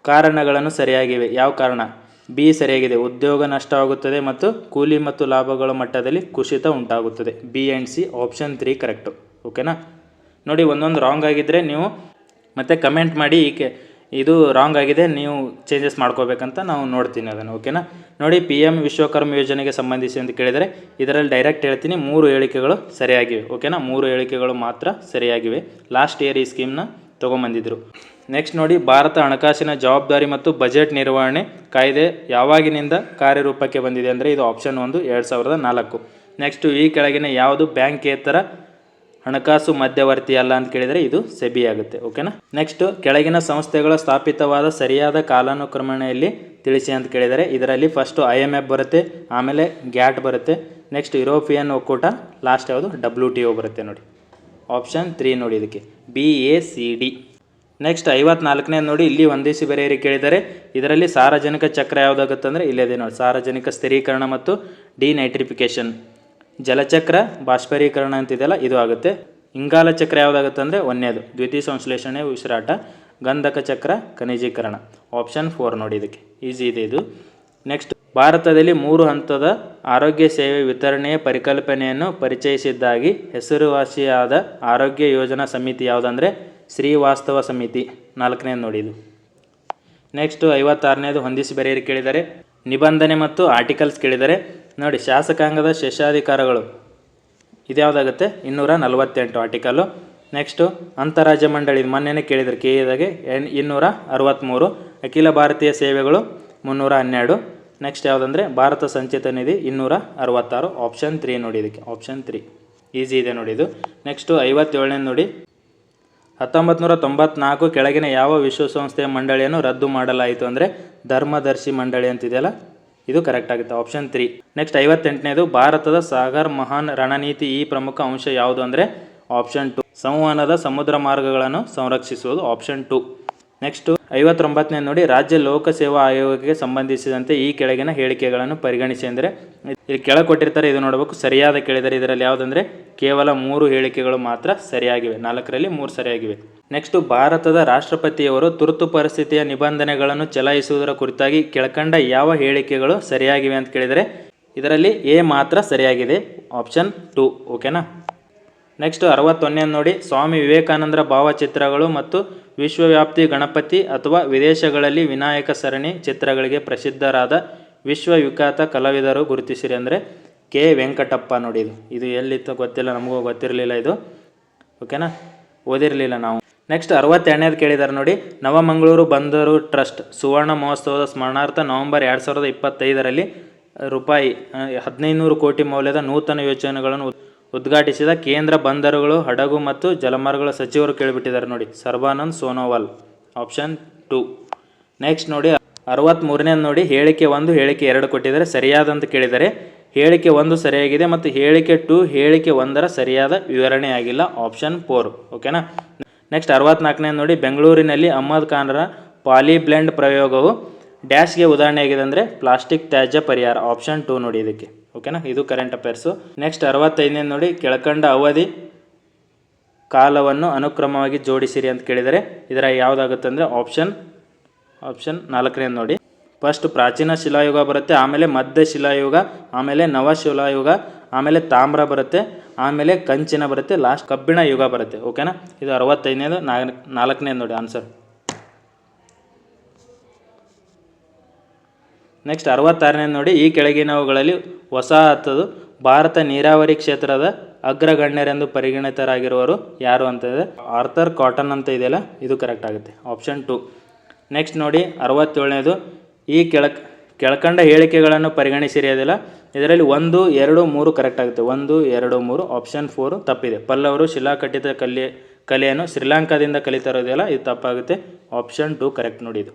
ಕಾರಣಗಳನ್ನು ಸರಿಯಾಗಿವೆ. ಯಾವ ಕಾರಣ? ಬಿ ಸರಿಯಾಗಿದೆ. ಉದ್ಯೋಗ ನಷ್ಟವಾಗುತ್ತದೆ ಮತ್ತು ಕೂಲಿ ಮತ್ತು ಲಾಭಗಳ ಮಟ್ಟದಲ್ಲಿ ಕುಸಿತ ಉಂಟಾಗುತ್ತದೆ. B and C option 3 correct. ಓಕೆನಾ. ನೋಡಿ, ಒಂದೊಂದು ರಾಂಗ್ ಆಗಿದ್ದರೆ ನೀವು ಮತ್ತೆ ಕಮೆಂಟ್ ಮಾಡಿ ಇದು ರಾಂಗ್ ಆಗಿದೆ, ನೀವು ಚೇಂಜಸ್ ಮಾಡ್ಕೋಬೇಕಂತ ನಾವು ನೋಡ್ತೀನಿ ಅದನ್ನು. ಓಕೆನಾ. ನೋಡಿ, PM ವಿಶ್ವಕರ್ಮ ಯೋಜನೆಗೆ ಸಂಬಂಧಿಸಿ ಅಂತ ಕೇಳಿದರೆ ಇದರಲ್ಲಿ ಡೈರೆಕ್ಟ್ ಹೇಳ್ತೀನಿ 3 ಹೇಳಿಕೆಗಳು ಸರಿಯಾಗಿವೆ. ಓಕೆನಾ. 3 ಹೇಳಿಕೆಗಳು ಮಾತ್ರ ಸರಿಯಾಗಿವೆ. ಲಾಸ್ಟ್ ಇಯರ್ ಈ ಸ್ಕೀಮ್ನ ತೊಗೊಂಬಂದಿದ್ರು. ನೆಕ್ಸ್ಟ್ ನೋಡಿ, ಭಾರತ ಹಣಕಾಸಿನ ಜವಾಬ್ದಾರಿ ಮತ್ತು ಬಜೆಟ್ ನಿರ್ವಹಣೆ ಕಾಯ್ದೆ ಯಾವಾಗಿನಿಂದ ಕಾರ್ಯರೂಪಕ್ಕೆ ಬಂದಿದೆ ಅಂದರೆ ಇದು ಆಪ್ಷನ್ 1 2004. ನೆಕ್ಸ್ಟು ಈ ಕೆಳಗಿನ ಯಾವುದು ಬ್ಯಾಂಕೇತರ ಹಣಕಾಸು ಮಧ್ಯವರ್ತಿ ಅಲ್ಲ ಅಂತ ಕೇಳಿದರೆ ಇದು ಸೆಬಿ ಆಗುತ್ತೆ. ಓಕೆನಾ. ನೆಕ್ಸ್ಟ್, ಕೆಳಗಿನ ಸಂಸ್ಥೆಗಳ ಸ್ಥಾಪಿತವಾದ ಸರಿಯಾದ ಕಾಲಾನುಕ್ರಮಣೆಯಲ್ಲಿ ತಿಳಿಸಿ ಅಂತ ಕೇಳಿದರೆ ಇದರಲ್ಲಿ ಫಸ್ಟು IMF ಬರುತ್ತೆ, ಆಮೇಲೆ ಗ್ಯಾಟ್ ಬರುತ್ತೆ, ನೆಕ್ಸ್ಟ್ ಯುರೋಪಿಯನ್ ಒಕ್ಕೂಟ, ಲಾಸ್ಟ್ ಯಾವುದು WTO ಬರುತ್ತೆ ನೋಡಿ. ಆಪ್ಷನ್ 3 ನೋಡಿ ಇದಕ್ಕೆ BACD. ನೆಕ್ಸ್ಟ್ 54ನೇ ನೋಡಿ, ಇಲ್ಲಿ ಹೊಂದಿಸಿ ಬರೆಯಿರಿ ಕೇಳಿದರೆ ಇದರಲ್ಲಿ ಸಾರಜನಕ ಚಕ್ರ ಯಾವುದಾಗುತ್ತೆ ಅಂದರೆ ಇಲ್ಲದೆ ನೋಡಿ, ಸಾರಜನಕ ಸ್ಥಿರೀಕರಣ ಮತ್ತು ಡಿನೈಟ್ರಿಫಿಕೇಶನ್. ಜಲಚಕ್ರ ಬಾಷ್ಪೀಕರಣ ಅಂತಿದೆಯಲ್ಲ ಇದು ಆಗುತ್ತೆ. ಇಂಗಾಲ ಚಕ್ರ ಯಾವುದಾಗುತ್ತೆ ಅಂದರೆ ಒಂದನೇದು ದ್ವಿತೀಯ ಸಂಶ್ಲೇಷಣೆ ಉಸಿರಾಟ. ಗಂಧಕ ಚಕ್ರ ಖನಿಜೀಕರಣ. ಆಪ್ಷನ್ 4 ನೋಡಿ ಇದಕ್ಕೆ, ಈಸಿ ಇದೆ ಇದು. ನೆಕ್ಸ್ಟ್, ಭಾರತದಲ್ಲಿ 3 ಹಂತದ ಆರೋಗ್ಯ ಸೇವೆ ವಿತರಣೆಯ ಪರಿಕಲ್ಪನೆಯನ್ನು ಪರಿಚಯಿಸಿದ್ದಾಗಿ ಹೆಸರುವಾಸಿಯಾದ ಆರೋಗ್ಯ ಯೋಜನಾ ಸಮಿತಿ ಯಾವುದಂದರೆ ಶ್ರೀವಾಸ್ತವ ಸಮಿತಿ. 4ನೇದು ನೋಡಿ ಇದು. ನೆಕ್ಸ್ಟು 56ನೇದು ಹೊಂದಿಸಿ ಬರೆಯಿರಿ ಕೇಳಿದರೆ ನಿಬಂಧನೆ ಮತ್ತು ಆರ್ಟಿಕಲ್ಸ್ ಕೇಳಿದರೆ ನೋಡಿ, ಶಾಸಕಾಂಗದ ಶೇಷಾಧಿಕಾರಗಳು ಇದ್ಯಾವುದಾಗುತ್ತೆ 248 ಆರ್ಟಿಕಲ್ಲು. ನೆಕ್ಸ್ಟು ಅಂತಾರಾಜ್ಯ ಮಂಡಳಿ, ಮೊನ್ನೆನೇ ಕೇಳಿದರೆ KAದಾಗೆ 263. ಅಖಿಲ ಭಾರತೀಯ ಸೇವೆಗಳು 312. ನೆಕ್ಸ್ಟ್ ಯಾವುದಂದರೆ ಭಾರತ ಸಂಚಿತ ನಿಧಿ 266. ಆಪ್ಷನ್ 3 ನೋಡಿ ಇದಕ್ಕೆ, ಆಪ್ಷನ್ 3 ಈಸಿ ಇದೆ ನೋಡಿ ಇದು. ನೆಕ್ಸ್ಟು 57ನೇದು ನೋಡಿ, 1994 ಕೆಳಗಿನ ಯಾವ ವಿಶ್ವಸಂಸ್ಥೆಯ ಮಂಡಳಿಯನ್ನು ರದ್ದು ಮಾಡಲಾಯಿತು ಅಂದರೆ ಧರ್ಮದರ್ಶಿ ಮಂಡಳಿ ಅಂತಿದೆಯಲ್ಲ ಇದು ಕರೆಕ್ಟ್ ಆಗುತ್ತೆ, ಆಪ್ಷನ್ 3. ನೆಕ್ಸ್ಟ್ 58ನೇದು, ಭಾರತದ ಸಾಗರ್ ಮಹಾನ್ ರಣನೀತಿ ಈ ಪ್ರಮುಖ ಅಂಶ ಯಾವುದು ಅಂದರೆ ಆಪ್ಷನ್ 2, ಸಂವಹನದ ಸಮುದ್ರ ಮಾರ್ಗಗಳನ್ನು ಸಂರಕ್ಷಿಸುವುದು, ಆಪ್ಷನ್ 2. ನೆಕ್ಸ್ಟು 59ನೇದು ನೋಡಿ, ರಾಜ್ಯ ಲೋಕಸೇವಾ ಆಯೋಗಕ್ಕೆ ಸಂಬಂಧಿಸಿದಂತೆ ಈ ಕೆಳಗಿನ ಹೇಳಿಕೆಗಳನ್ನು ಪರಿಗಣಿಸಿ ಅಂದರೆ ಇಲ್ಲಿ ಕೆಳಗೆ ಕೊಟ್ಟಿರ್ತಾರೆ, ಇದು ನೋಡಬೇಕು. ಸರಿಯಾದ ಕೇಳಿದರೆ ಇದರಲ್ಲಿ ಯಾವುದಂದರೆ ಕೇವಲ 3 ಹೇಳಿಕೆಗಳು ಮಾತ್ರ ಸರಿಯಾಗಿವೆ, 4ರಲ್ಲಿ 3 ಸರಿಯಾಗಿವೆ. ನೆಕ್ಸ್ಟು, ಭಾರತದ ರಾಷ್ಟ್ರಪತಿಯವರು ತುರ್ತು ಪರಿಸ್ಥಿತಿಯ ನಿಬಂಧನೆಗಳನ್ನು ಚಲಾಯಿಸುವುದರ ಕುರಿತಾಗಿ ಕೆಳಕಂಡ ಯಾವ ಹೇಳಿಕೆಗಳು ಸರಿಯಾಗಿವೆ ಅಂತ ಕೇಳಿದರೆ ಇದರಲ್ಲಿ A ಮಾತ್ರ ಸರಿಯಾಗಿದೆ, ಆಪ್ಷನ್ 2. ಓಕೆನಾ. ನೆಕ್ಸ್ಟ್ 61ನೇದು ನೋಡಿ, ಸ್ವಾಮಿ ವಿವೇಕಾನಂದರ ಭಾವಚಿತ್ರಗಳು ಮತ್ತು ವಿಶ್ವವ್ಯಾಪ್ತಿ ಗಣಪತಿ ಅಥವಾ ವಿದೇಶಗಳಲ್ಲಿ ವಿನಾಯಕ ಸರಣಿ ಚಿತ್ರಗಳಿಗೆ ಪ್ರಸಿದ್ಧರಾದ ವಿಶ್ವವಿಖ್ಯಾತ ಕಲಾವಿದರು ಗುರುತಿಸಿರಿ ಅಂದರೆ K. ವೆಂಕಟಪ್ಪ ನೋಡಿ ಇದು ಎಲ್ಲಿತ್ತು ಗೊತ್ತಿಲ್ಲ, ನಮಗೂ ಗೊತ್ತಿರಲಿಲ್ಲ ಇದು. ಓಕೆನಾ, ಓದಿರಲಿಲ್ಲ ನಾವು. ನೆಕ್ಸ್ಟ್ 62ನೇದು ಕೇಳಿದ್ದಾರೆ ನೋಡಿ, ನವಮಂಗಳೂರು ಬಂದರು ಟ್ರಸ್ಟ್ ಸುವರ್ಣ ಮಹೋತ್ಸವದ ಸ್ಮರಣಾರ್ಥ ನವೆಂಬರ್ 2025ರಲ್ಲಿ ರೂಪಾಯಿ 1500 ಕೋಟಿ ಮೌಲ್ಯದ ನೂತನ ಯೋಜನೆಗಳನ್ನು ಉದ್ಘಾಟಿಸಿದ ಕೇಂದ್ರ ಬಂದರುಗಳು, ಹಡಗು ಮತ್ತು ಜಲಮಾರ್ಗಗಳ ಸಚಿವರು ಕೇಳಿಬಿಟ್ಟಿದ್ದಾರೆ ನೋಡಿ, ಸರ್ಬಾನಂದ್ ಸೋನೋವಾಲ್, ಆಪ್ಷನ್ 2. ನೆಕ್ಸ್ಟ್ ನೋಡಿ 63ನೇದು ನೋಡಿ, ಹೇಳಿಕೆ 1 ಹೇಳಿಕೆ 2 ಕೊಟ್ಟಿದ್ದಾರೆ, ಸರಿಯಾದಂತ ಕೇಳಿದರೆ ಹೇಳಿಕೆ 1 ಸರಿಯಾಗಿದೆ ಮತ್ತು ಹೇಳಿಕೆ 2 ಹೇಳಿಕೆ 1ರ ಸರಿಯಾದ ವಿವರಣೆ ಆಗಿಲ್ಲ, ಆಪ್ಷನ್ 4. ಓಕೆನಾ. ನೆಕ್ಸ್ಟ್ 64ನೇದು ನೋಡಿ, ಬೆಂಗಳೂರಿನಲ್ಲಿ ಅಹ್ಮದ್ ಖಾನ್ರ ಪಾಲಿಬ್ಲೆಂಡ್ ಪ್ರಯೋಗವು ಡ್ಯಾಶ್ಗೆ ಉದಾಹರಣೆಯಾಗಿದೆ ಅಂದರೆ ಪ್ಲಾಸ್ಟಿಕ್ ತ್ಯಾಜ್ಯ ಪರಿಹಾರ, ಆಪ್ಷನ್ 2 ನೋಡಿ ಇದಕ್ಕೆ. ಓಕೆನಾ, ಇದು ಕರೆಂಟ್ ಅಫೇರ್ಸು. ನೆಕ್ಸ್ಟ್ 65ನೇದು ನೋಡಿ, ಕೆಳಕಂಡ ಅವಧಿ ಕಾಲವನ್ನು ಅನುಕ್ರಮವಾಗಿ ಜೋಡಿಸಿರಿ ಅಂತ ಕೇಳಿದರೆ ಇದರ ಯಾವುದಾಗುತ್ತೆ ಅಂದರೆ ಆಪ್ಷನ್ 4ನೇದು ನೋಡಿ. ಫಸ್ಟ್ ಪ್ರಾಚೀನ ಶಿಲಾಯುಗ ಬರುತ್ತೆ, ಆಮೇಲೆ ಮಧ್ಯ ಶಿಲಾಯುಗ, ಆಮೇಲೆ ನವಶಿಲಾಯುಗ, ಆಮೇಲೆ ತಾಮ್ರ ಬರುತ್ತೆ, ಆಮೇಲೆ ಕಂಚಿನ ಬರುತ್ತೆ, ಲಾಸ್ಟ್ ಕಬ್ಬಿಣ ಯುಗ ಬರುತ್ತೆ. ಓಕೆನಾ, ಇದು 65ನೇದು. 4ನೇದು ನೋಡಿ ಆನ್ಸರ್. ನೆಕ್ಸ್ಟ್ 66ನೇದು ನೋಡಿ, ಈ ಕೆಳಗಿನವುಗಳಲ್ಲಿ ವಸಾಹತದು ಭಾರತ ನೀರಾವರಿ ಕ್ಷೇತ್ರದ ಅಗ್ರಗಣ್ಯರೆಂದು ಪರಿಗಣಿತರಾಗಿರುವರು ಯಾರು ಅಂತಂದರೆ ಆರ್ಥರ್ ಕಾಟನ್ ಅಂತ ಇದೆಯಲ್ಲ ಇದು ಕರೆಕ್ಟ್ ಆಗುತ್ತೆ, ಆಪ್ಷನ್ 2. ನೆಕ್ಸ್ಟ್ ನೋಡಿ 67ನೇದು, ಈ ಕೆಳಕಂಡ ಹೇಳಿಕೆಗಳನ್ನು ಪರಿಗಣಿಸಿರಿ ಅದೆಲ್ಲ ಇದರಲ್ಲಿ 1, 2, 3 ಕರೆಕ್ಟ್ ಆಗುತ್ತೆ, 1, 2, 3, ಆಪ್ಷನ್ 4 ತಪ್ಪಿದೆ. ಪಲ್ಲವರು ಶಿಲಾಕಟ್ಟಿತ ಕಲೆಯನ್ನು ಶ್ರೀಲಂಕಾದಿಂದ ಕಲಿತಿರೋದೆಲ್ಲ ಇದು ತಪ್ಪಾಗುತ್ತೆ, ಆಪ್ಷನ್ 2 ಕರೆಕ್ಟ್ ನೋಡಿ ಇದು.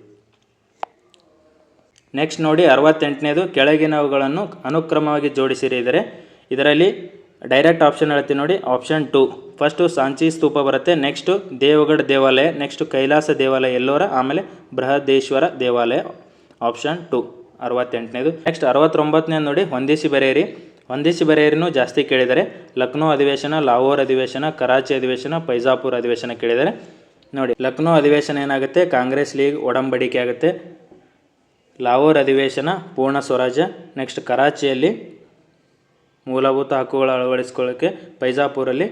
ನೆಕ್ಸ್ಟ್ ನೋಡಿ 68ನೇದು, ಕೆಳಗಿನವುಗಳನ್ನು ಅನುಕ್ರಮವಾಗಿ ಜೋಡಿಸಿರಿ ಇದ್ದಾರೆ ಇದರಲ್ಲಿ ಡೈರೆಕ್ಟ್ ಆಪ್ಷನ್ ಹೇಳ್ತೀನಿ ನೋಡಿ, ಆಪ್ಷನ್ 2. ಫಸ್ಟು ಸಾಂಚಿ ಸ್ತೂಪ ಬರುತ್ತೆ, ನೆಕ್ಸ್ಟು ದೇವಗಢ ದೇವಾಲಯ, ನೆಕ್ಸ್ಟು ಕೈಲಾಸ ದೇವಾಲಯ ಎಲ್ಲೋರ, ಆಮೇಲೆ ಬೃಹದೇಶ್ವರ ದೇವಾಲಯ, ಆಪ್ಷನ್ 2 68ನೇದು. ನೆಕ್ಸ್ಟ್ 69ನೇದು ನೋಡಿ, ಹೊಂದಿಸಿ ಬರೆಯಿರಿನೂ ಜಾಸ್ತಿ ಕೇಳಿದರೆ ಲಕ್ನೋ ಅಧಿವೇಶನ, ಲಾಹೋರ್ ಅಧಿವೇಶನ, ಕರಾಚಿ ಅಧಿವೇಶನ, ಫೈಜಾಪುರ ಅಧಿವೇಶನ ಕೇಳಿದರೆ ನೋಡಿ, ಲಕ್ನೋ ಅಧಿವೇಶನ ಏನಾಗುತ್ತೆ ಕಾಂಗ್ರೆಸ್ ಲೀಗ್ ಒಡಂಬಡಿಕೆ ಆಗುತ್ತೆ, ಲಾಹೋರ್ ಅಧಿವೇಶನ ಪೂರ್ಣ ಸ್ವರಾಜ್ಯ, ನೆಕ್ಸ್ಟ್ ಕರಾಚಿಯಲ್ಲಿ ಮೂಲಭೂತ ಹಕ್ಕುಗಳ ಅಳವಡಿಸ್ಕೊಳ್ಳೋಕ್ಕೆ, ಫೈಜಾಪುರಲ್ಲಿ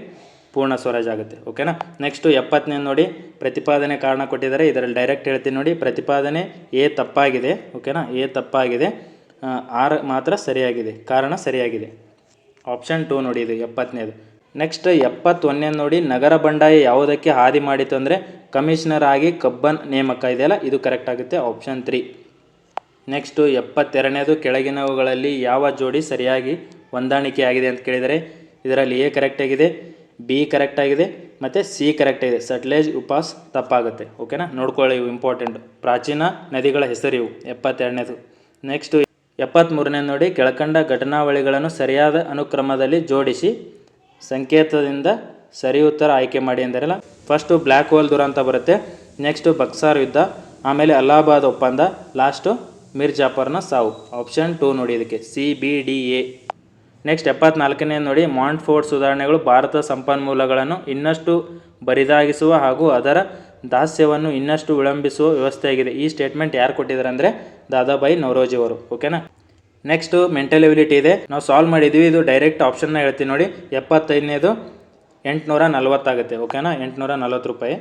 ಪೂರ್ಣ ಸ್ವರಾಜ್ ಆಗುತ್ತೆ. ಓಕೆನಾ. ನೆಕ್ಸ್ಟು 70ನೇದು ನೋಡಿ, ಪ್ರತಿಪಾದನೆ ಕಾರಣ ಕೊಟ್ಟಿದ್ದಾರೆ ಇದರಲ್ಲಿ ಡೈರೆಕ್ಟ್ ಹೇಳ್ತೀನಿ ನೋಡಿ, ಪ್ರತಿಪಾದನೆ A ತಪ್ಪಾಗಿದೆ. ಓಕೆನಾ, A ತಪ್ಪಾಗಿದೆ, R ಮಾತ್ರ ಸರಿಯಾಗಿದೆ, ಕಾರಣ ಸರಿಯಾಗಿದೆ, ಆಪ್ಷನ್ 2 ನೋಡಿ ಇದು 70ನೇದು. ನೆಕ್ಸ್ಟ್ 71ನೇದು ನೋಡಿ, ನಗರ ಬಂಡಾಯ ಯಾವುದಕ್ಕೆ ಹಾದಿ ಮಾಡಿತು ಅಂದರೆ ಕಮಿಷನರ್ ಆಗಿ ಕಬ್ಬನ್ ನೇಮಕ ಇದೆಯಲ್ಲ ಇದು ಕರೆಕ್ಟ್ ಆಗುತ್ತೆ, ಆಪ್ಷನ್ 3. ನೆಕ್ಸ್ಟು 72ನೇದು, ಕೆಳಗಿನವುಗಳಲ್ಲಿ ಯಾವ ಜೋಡಿ ಸರಿಯಾಗಿ ಹೊಂದಾಣಿಕೆ ಆಗಿದೆ ಅಂತ ಕೇಳಿದರೆ ಇದರಲ್ಲಿ A ಕರೆಕ್ಟ್ ಆಗಿದೆ, ಬಿ ಕರೆಕ್ಟ್ ಆಗಿದೆ ಮತ್ತು ಸಿ ಕರೆಕ್ಟ್ ಇದೆ. ಸಟ್ಲೇಜ್, ಉಪಾಸ್ ತಪ್ಪಾಗುತ್ತೆ. ಓಕೆನಾ, ನೋಡ್ಕೊಳ್ಳಿ, ಇವು ಇಂಪಾರ್ಟೆಂಟ್. ಪ್ರಾಚೀನ ನದಿಗಳ ಹೆಸರು ಇವು 72ನೇದು. ನೆಕ್ಸ್ಟು 73ನೇ ನೋಡಿ, ಕೆಳಕಂಡ ಘಟನಾವಳಿಗಳನ್ನು ಸರಿಯಾದ ಅನುಕ್ರಮದಲ್ಲಿ ಜೋಡಿಸಿ ಸಂಕೇತದಿಂದ ಸರಿ ಉತ್ತರ ಆಯ್ಕೆ ಮಾಡಿ ಎಂದರಲ್ಲ. ಫಸ್ಟು ಬ್ಲ್ಯಾಕ್ ಹೋಲ್ ದುರಂತ ಬರುತ್ತೆ, ನೆಕ್ಸ್ಟು ಬಕ್ಸಾರ್ ಯುದ್ಧ, ಆಮೇಲೆ ಅಲಹಾಬಾದ್ ಒಪ್ಪಂದ, ಲಾಸ್ಟು ಮೀರ್ ಜಾಫರ್ನ ಸಾವು. ಆಪ್ಷನ್ 2 ನೋಡಿ ಇದಕ್ಕೆ, CBDA. ನೆಕ್ಸ್ಟ್ 74ನೇ ನೋಡಿ, ಮಾಂಟ್ಫೋರ್ಟ್ ಸುಧಾರಣೆಗಳು ಭಾರತದ ಸಂಪನ್ಮೂಲಗಳನ್ನು ಇನ್ನಷ್ಟು ಬರಿದಾಗಿಸುವ ಹಾಗೂ ಅದರ ದಾಸ್ಯವನ್ನು ಇನ್ನಷ್ಟು ವಿಳಂಬಿಸುವ ವ್ಯವಸ್ಥೆಯಾಗಿದೆ. ಈ ಸ್ಟೇಟ್ಮೆಂಟ್ ಯಾರು ಕೊಟ್ಟಿದ್ದಾರೆ ಅಂದರೆ ದಾದಾಬಾಯಿ ನವರೋಜಿ ಅವರು. ಓಕೆನಾ. ನೆಕ್ಸ್ಟು ಮೆಂಟಲ್ ಎಬಿಲಿಟಿ ಇದೆ, ನಾವು ಸಾಲ್ವ್ ಮಾಡಿದ್ವಿ. ಇದು ಡೈರೆಕ್ಟ್ ಆಪ್ಷನ್ನ ಹೇಳ್ತೀನಿ ನೋಡಿ. 75ನೇದು 840 ಆಗುತ್ತೆ. ಓಕೆನಾ, 840 ರೂಪಾಯಿ.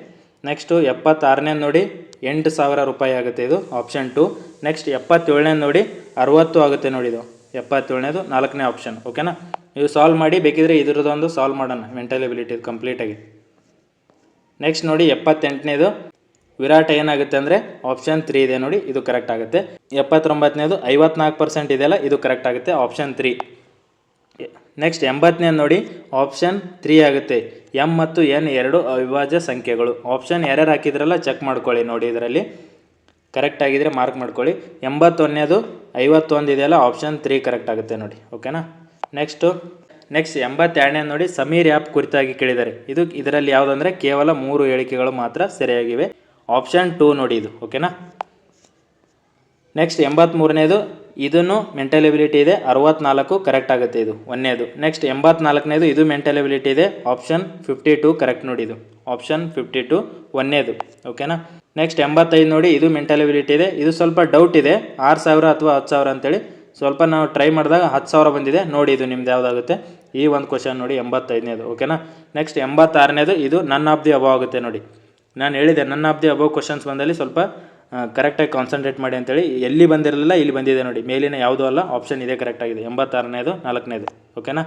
ನೆಕ್ಸ್ಟು 76ನೇದು ನೋಡಿ 8,000 ರೂಪಾಯಿ ಆಗುತ್ತೆ, ಇದು ಆಪ್ಷನ್ 2. ನೆಕ್ಸ್ಟ್ 77ನೇದು ನೋಡಿ 60 ಆಗುತ್ತೆ ನೋಡಿ, ಇದು 77ನೇದು 4ನೇ ಆಪ್ಷನ್. ಓಕೆನಾ, ನೀವು ಸಾಲ್ವ್ ಮಾಡಿ, ಬೇಕಿದ್ರೆ ಇದ್ರದ್ದೊಂದು ಸಾಲ್ವ್ ಮಾಡೋಣ ಮೆಂಟಲ್ ಎಬಿಲಿಟಿ ಕಂಪ್ಲೀಟಾಗಿ. ನೆಕ್ಸ್ಟ್ ನೋಡಿ 78ನೇದು ವಿರಾಟ್ ಏನಾಗುತ್ತೆ ಅಂದರೆ ಆಪ್ಷನ್ 3 ಇದೆ ನೋಡಿ, ಇದು ಕರೆಕ್ಟ್ ಆಗುತ್ತೆ. 79ನೇದು 54% ಇದೆಯಲ್ಲ, ಇದು ಕರೆಕ್ಟ್ ಆಗುತ್ತೆ, ಆಪ್ಷನ್ 3. ನೆಕ್ಸ್ಟ್ 80ನೇದು ನೋಡಿ ಆಪ್ಷನ್ 3 ಆಗುತ್ತೆ. ಎಮ್ ಮತ್ತು ಎನ್ ಎರಡು ಅವಿಭಾಜ್ಯ ಸಂಖ್ಯೆಗಳು. ಆಪ್ಷನ್ ಯಾರ್ಯಾರು ಹಾಕಿದ್ರಲ್ಲ ಚೆಕ್ ಮಾಡ್ಕೊಳ್ಳಿ ನೋಡಿ, ಇದರಲ್ಲಿ ಕರೆಕ್ಟ್ ಆಗಿದ್ರೆ ಮಾರ್ಕ್ ಮಾಡ್ಕೊಳ್ಳಿ. 81ನೇದು 51 ಇದೆಯಲ್ಲ, ಆಪ್ಷನ್ 3 ಕರೆಕ್ಟ್ ಆಗುತ್ತೆ ನೋಡಿ. ಓಕೆನಾ. ನೆಕ್ಸ್ಟ್ 82ನೇದು ನೋಡಿ, ಸಮೀರ್ ಆ್ಯಪ್ ಕುರಿತಾಗಿ ಕೇಳಿದ್ದಾರೆ. ಇದರಲ್ಲಿ ಯಾವುದಂದರೆ ಕೇವಲ 3 ಹೇಳಿಕೆಗಳು ಮಾತ್ರ ಸರಿಯಾಗಿವೆ, ಆಪ್ಷನ್ 2 ನೋಡಿ ಇದು. ಓಕೆನಾ. ನೆಕ್ಸ್ಟ್ 83ನೇದು ಇದನ್ನು ಮೆಂಟಲ್ ಎಬಿಲಿಟಿ ಇದೆ, 64 ಕರೆಕ್ಟ್ ಆಗುತ್ತೆ, ಇದು 1ನೇದು. ನೆಕ್ಸ್ಟ್ 84ನೇದು ಇದು ಮೆಂಟಲ್ ಎಬಿಲಿಟಿ ಇದೆ, ಆಪ್ಷನ್ 52 ಕರೆಕ್ಟ್ ನೋಡಿ, ಇದು ಆಪ್ಷನ್ 52 1ನೇದು. ಓಕೆನಾ. ನೆಕ್ಸ್ಟ್ 85 ನೋಡಿ, ಇದು ಮೆಂಟಲ್ ಎಬಿಲಿಟಿ ಇದೆ, ಇದು ಸ್ವಲ್ಪ ಡೌಟ್ ಇದೆ, 6,000 ಅಥವಾ 10,000 ಅಂತೇಳಿ. ಸ್ವಲ್ಪ ನಾವು ಟ್ರೈ ಮಾಡಿದಾಗ 10,000 ಬಂದಿದೆ ನೋಡಿ, ಇದು ನಿಮ್ದು ಯಾವುದಾಗುತ್ತೆ ಈ ಒಂದು ಕ್ವಶನ್ ನೋಡಿ 85ನೇದು. ಓಕೆನಾ. ನೆಕ್ಸ್ಟ್ 86ನೇದು ಇದು ನನ್ ಆಫ್ ದಿ ಅಬವ್ ಆಗುತ್ತೆ ನೋಡಿ. ನಾನು ಹೇಳಿದೆ none of the above questions ಬಂದಲ್ಲಿ ಸ್ವಲ್ಪ ಕರೆಕ್ಟಾಗಿ ಕಾನ್ಸಂಟ್ರೇಟ್ ಮಾಡಿ ಅಂತೇಳಿ. ಎಲ್ಲಿ ಬಂದಿರಲಿಲ್ಲ, ಇಲ್ಲಿ ಬಂದಿದೆ ನೋಡಿ, ಮೇಲಿನ ಯಾವುದೂ ಅಲ್ಲ, ಆಪ್ಷನ್ ಇದೆ ಕರೆಕ್ಟ್ ಆಗಿದೆ. 86ನೇದು 4ನೇದು. ಓಕೆನಾ.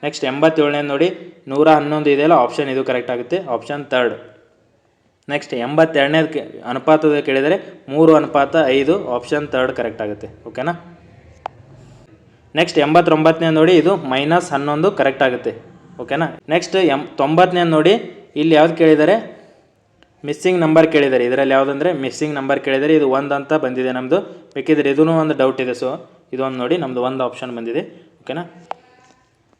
ನೆಕ್ಸ್ಟ್ 87ನೇದು ನೋಡಿ 111 ಇದೆಯಲ್ಲ, ಆಪ್ಷನ್ ಇದು ಕರೆಕ್ಟ್ ಆಗುತ್ತೆ, ಆಪ್ಷನ್ 3. ನೆಕ್ಸ್ಟ್ 82ನೇದು ಅನುಪಾತದ ಕೇಳಿದರೆ 3:5, ಆಪ್ಷನ್ 3 ಕರೆಕ್ಟ್ ಆಗುತ್ತೆ. ಓಕೆನಾ. ನೆಕ್ಸ್ಟ್ 89ನೇದು ನೋಡಿ, ಇದು -11 ಕರೆಕ್ಟ್ ಆಗುತ್ತೆ. ಓಕೆನಾ. ನೆಕ್ಸ್ಟ್ 90ನೇದು ನೋಡಿ, ಇಲ್ಲಿ ಯಾವ್ದು ಕೇಳಿದ್ದಾರೆ, ಮಿಸ್ಸಿಂಗ್ ನಂಬರ್ ಕೇಳಿದ್ದಾರೆ. ಇದರಲ್ಲಿ ಯಾವುದಂದರೆ ಮಿಸ್ಸಿಂಗ್ ನಂಬರ್ ಕೇಳಿದರೆ, ಇದು 1 ಅಂತ ಬಂದಿದೆ ನಮ್ಮದು. ಬೇಕಿದ್ರೆ ಇದೂ ಒಂದು ಡೌಟ್ ಇದೆ, ಸೊ ಇದೊಂದು ನೋಡಿ ನಮ್ಮದು 1 ಆಪ್ಷನ್ ಬಂದಿದೆ. ಓಕೆನಾ.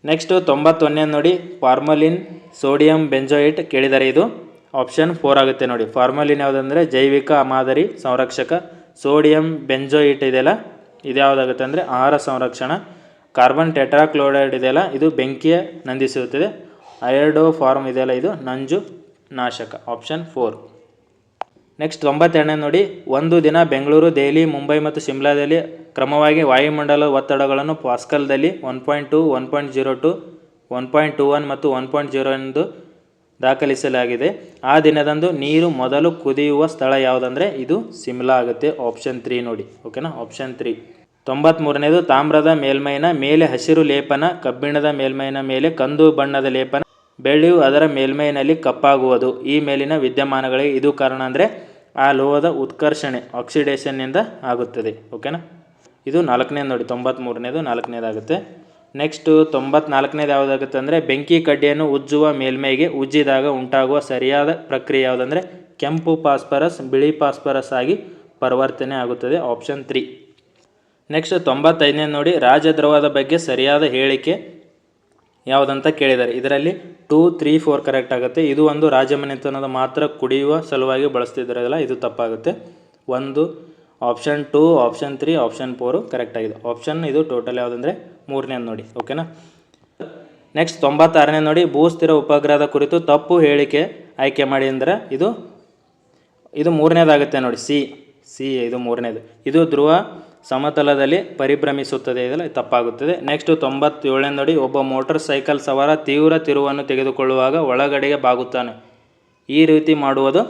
ನೆಕ್ಸ್ಟು 91ನೇದು ನೋಡಿ, ಫಾರ್ಮಲಿನ್ ಸೋಡಿಯಂ ಬೆಂಜೋಯಿಟ್ ಕೇಳಿದ್ದಾರೆ, ಇದು ಆಪ್ಷನ್ 4 ಆಗುತ್ತೆ ನೋಡಿ. ಫಾರ್ಮಲಿನ್ ಯಾವುದಂದರೆ ಜೈವಿಕ ಮಾದರಿ ಸಂರಕ್ಷಕ, ಸೋಡಿಯಂ ಬೆಂಜೋಯಿಟ್ ಇದೆಯಲ್ಲ, ಇದು ಯಾವುದಾಗುತ್ತೆ ಅಂದರೆ ಆಹಾರ ಸಂರಕ್ಷಣಾ. ಕಾರ್ಬನ್ ಟೆಟ್ರಾಕ್ಲೋರೈಡ್ ಇದೆಯಲ್ಲ, ಇದು ಬೆಂಕಿಯ ನಂದಿಸುತ್ತದೆ. ಐರ್ಡೋ ಫಾರ್ಮ್ ಇದೆಯಲ್ಲ, ಇದು ನಂಜು ನಾಶಕ, ಆಪ್ಷನ್ 4. ನೆಕ್ಸ್ಟ್ 92ನೇದು ನೋಡಿ, ಒಂದು ದಿನ ಬೆಂಗಳೂರು, ದೆಹಲಿ, ಮುಂಬೈ ಮತ್ತು ಶಿಮ್ಲಾದಲ್ಲಿ ಕ್ರಮವಾಗಿ ವಾಯುಮಂಡಲ ಒತ್ತಡಗಳನ್ನು ಪಾಸ್ಕಲ್ದಲ್ಲಿ 1.2, 1.02, 1.21 ಮತ್ತು 1.0 ಎಂದು ದಾಖಲಿಸಲಾಗಿದೆ. ಆ ದಿನದಂದು ನೀರು ಮೊದಲು ಕುದಿಯುವ ಸ್ಥಳ ಯಾವುದಂದರೆ ಇದು ಶಿಮ್ಲಾ ಆಗುತ್ತೆ, ಆಪ್ಷನ್ 3 ನೋಡಿ. ಓಕೆನಾ, ಆಪ್ಷನ್ 3. 93ನೇದು ತಾಮ್ರದ ಮೇಲ್ಮೈನ ಮೇಲೆ ಹಸಿರು ಲೇಪನ, ಕಬ್ಬಿಣದ ಮೇಲ್ಮೈನ ಮೇಲೆ ಕಂದು ಬಣ್ಣದ ಲೇಪನ, ಬೆಳ್ಳಿಯು ಅದರ ಮೇಲ್ಮೈನಲ್ಲಿ ಕಪ್ಪಾಗುವುದು. ಈ ಮೇಲಿನ ವಿದ್ಯಮಾನಗಳಿಗೆ ಇದು ಕಾರಣ ಅಂದರೆ ಆ ಲೋಹದ ಉತ್ಕರ್ಷಣೆ, ಆಕ್ಸಿಡೇಷನ್ನಿಂದ ಆಗುತ್ತದೆ. ಓಕೆನಾ. ಇದು 4ನೇದು ನೋಡಿ, 93ನೇದು 4ನೇದಾಗುತ್ತೆ. ನೆಕ್ಸ್ಟು 94ನೇದು ಯಾವುದಾಗುತ್ತೆ ಅಂದರೆ ಬೆಂಕಿ ಕಡ್ಡಿಯನ್ನು ಉಜ್ಜುವ ಮೇಲ್ಮೈಗೆ ಉಜ್ಜಿದಾಗ ಉಂಟಾಗುವ ಸರಿಯಾದ ಪ್ರಕ್ರಿಯೆ ಯಾವುದಂದರೆ ಕೆಂಪು ಫಾಸ್ಫರಸ್ ಬಿಳಿ ಫಾಸ್ಫರಸ್ ಆಗಿ ಪರಿವರ್ತನೆ ಆಗುತ್ತದೆ, ಆಪ್ಷನ್ 3. ನೆಕ್ಸ್ಟ್ 95ನೇದು ನೋಡಿ, ರಾಜದ್ರವದ ಬಗ್ಗೆ ಸರಿಯಾದ ಹೇಳಿಕೆ ಯಾವುದಂತ ಕೇಳಿದ್ದಾರೆ. ಇದರಲ್ಲಿ 2, 3, 4 ಕರೆಕ್ಟ್ ಆಗುತ್ತೆ. ಇದು ಒಂದು ರಾಜಮನೆತನದ ಮಾತ್ರ ಕುಡಿಯುವ ಸಲುವಾಗಿ ಬಳಸ್ತಿದ್ದಾರಲ್ಲ, ಇದು ತಪ್ಪಾಗುತ್ತೆ. 1 ಆಪ್ಷನ್ 2, ಆಪ್ಷನ್ 3, ಆಪ್ಷನ್ 4 ಕರೆಕ್ಟ್ ಆಗಿದೆ. ಆಪ್ಷನ್ ಇದು ಟೋಟಲ್ ಯಾವುದಂದರೆ 3ನೇದು ನೋಡಿ. ಓಕೆನಾ. ನೆಕ್ಸ್ಟ್ 96ನೇದು ನೋಡಿ, ಭೂಸ್ಥಿರ ಉಪಗ್ರಹದ ಕುರಿತು ತಪ್ಪು ಹೇಳಿಕೆ ಆಯ್ಕೆ ಮಾಡಿ ಅಂದರೆ ಇದು 3ನೇದಾಗುತ್ತೆ ನೋಡಿ, ಸಿ ಇದು 3ನೇದು. ಇದು ಧ್ರುವ ಸಮತಲದಲ್ಲಿ ಪರಿಭ್ರಮಿಸುತ್ತದೆ, ಇದೆಲ್ಲ ತಪ್ಪಾಗುತ್ತದೆ. ನೆಕ್ಸ್ಟ್ 97ನೇದು ನೋಡಿ, ಒಬ್ಬ ಮೋಟಾರ್ ಸೈಕಲ್ ಸವಾರ ತೀವ್ರ ತಿರುವನ್ನು ತೆಗೆದುಕೊಳ್ಳುವಾಗ ಒಳಗಡೆಗೆ ಬಾಗುತ್ತಾನೆ. ಈ ರೀತಿ ಮಾಡುವುದು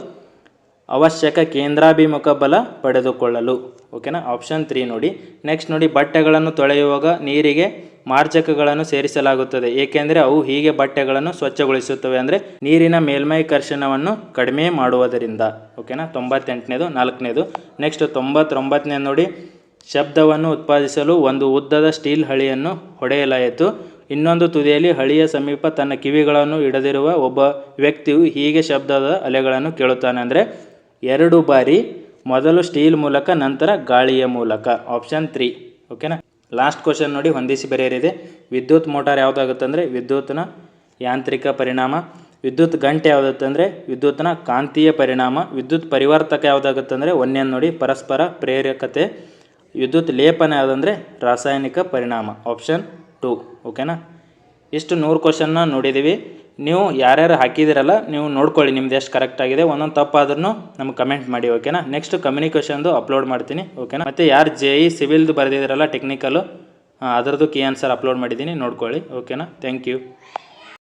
ಅವಶ್ಯಕ ಕೇಂದ್ರಾಭಿಮುಖ ಬಲ ಪಡೆದುಕೊಳ್ಳಲು. ಓಕೆನಾ, ಆಪ್ಷನ್ 3 ನೋಡಿ. ನೆಕ್ಸ್ಟ್ ನೋಡಿ, ಬಟ್ಟೆಗಳನ್ನು ತೊಳೆಯುವಾಗ ನೀರಿಗೆ ಮಾರ್ಜಕಗಳನ್ನು ಸೇರಿಸಲಾಗುತ್ತದೆ, ಏಕೆಂದರೆ ಅವು ಹೀಗೆ ಬಟ್ಟೆಗಳನ್ನು ಸ್ವಚ್ಛಗೊಳಿಸುತ್ತವೆ, ಅಂದರೆ ನೀರಿನ ಮೇಲ್ಮೈ ಕರ್ಷಣವನ್ನು ಕಡಿಮೆ ಮಾಡುವುದರಿಂದ. ಓಕೆನಾ, 98ನೇದು 4ನೇದು. ನೆಕ್ಸ್ಟ್ 99ನೇದು ನೋಡಿ, ಶಬ್ದವನ್ನು ಉತ್ಪಾದಿಸಲು ಒಂದು ಉದ್ದದ ಸ್ಟೀಲ್ ಹಳಿಯನ್ನು ಹೊಡೆಯಲಾಯಿತು. ಇನ್ನೊಂದು ತುದಿಯಲ್ಲಿ ಹಳಿಯ ಸಮೀಪ ತನ್ನ ಕಿವಿಗಳನ್ನು ಇಡದಿರುವ ಒಬ್ಬ ವ್ಯಕ್ತಿಯು ಹೀಗೆ ಶಬ್ದದ ಅಲೆಗಳನ್ನು ಕೇಳುತ್ತಾನೆ ಅಂದರೆ 2 ಬಾರಿ, ಮೊದಲು ಸ್ಟೀಲ್ ಮೂಲಕ ನಂತರ ಗಾಳಿಯ ಮೂಲಕ. ಆಪ್ಷನ್ 3. ಓಕೆನಾ. ಲಾಸ್ಟ್ ಕ್ವಶನ್ ನೋಡಿ, ಹೊಂದಿಸಿ ಬರೆಯರಿದೆ. ವಿದ್ಯುತ್ ಮೋಟಾರ್ ಯಾವುದಾಗುತ್ತಂದರೆ ವಿದ್ಯುತ್ನ ಯಾಂತ್ರಿಕ ಪರಿಣಾಮ. ವಿದ್ಯುತ್ ಗಂಟೆ ಯಾವುದಾಗುತ್ತಂದರೆ ವಿದ್ಯುತ್ನ ಕಾಂತೀಯ ಪರಿಣಾಮ. ವಿದ್ಯುತ್ ಪರಿವರ್ತಕ ಯಾವುದಾಗುತ್ತಂದರೆ ಒಂದೇನು ನೋಡಿ, ಪರಸ್ಪರ ಪ್ರೇರಕತೆ. ವಿದ್ಯುತ್ ಲೇಪನ ಯಾವುದಂದರೆ ರಾಸಾಯನಿಕ ಪರಿಣಾಮ. ಆಪ್ಷನ್ 2. ಓಕೆನಾ. ಇಷ್ಟು 100 ಕ್ವಶನ್ನ ನೋಡಿದ್ದೀವಿ. ನೀವು ಯಾರ್ಯಾರು ಹಾಕಿದಿರಲ್ಲ ನೀವು ನೋಡ್ಕೊಳ್ಳಿ ನಿಮ್ದು ಎಷ್ಟು ಕರೆಕ್ಟ್ ಆಗಿದೆ. ಒಂದೊಂದು ತಪ್ಪಾದ್ರೂ ನಮ್ಗೆ ಕಮೆಂಟ್ ಮಾಡಿ. ಓಕೆನಾ. ನೆಕ್ಸ್ಟ್ ಕಮ್ಯುನಿಕೇಷನ್ದು ಅಪ್ಲೋಡ್ ಮಾಡ್ತೀನಿ. ಓಕೆನಾ. ಮತ್ತು ಯಾರು JE ಸಿವಿಲ್ದು ಬರೆದಿದ್ದೀರಲ್ಲ ಟೆಕ್ನಿಕಲು, ಅದರದ್ದು ಕೀ ಆನ್ಸರ್ ಅಪ್ಲೋಡ್ ಮಾಡಿದ್ದೀನಿ, ನೋಡ್ಕೊಳ್ಳಿ. ಓಕೆನಾ. Thank you.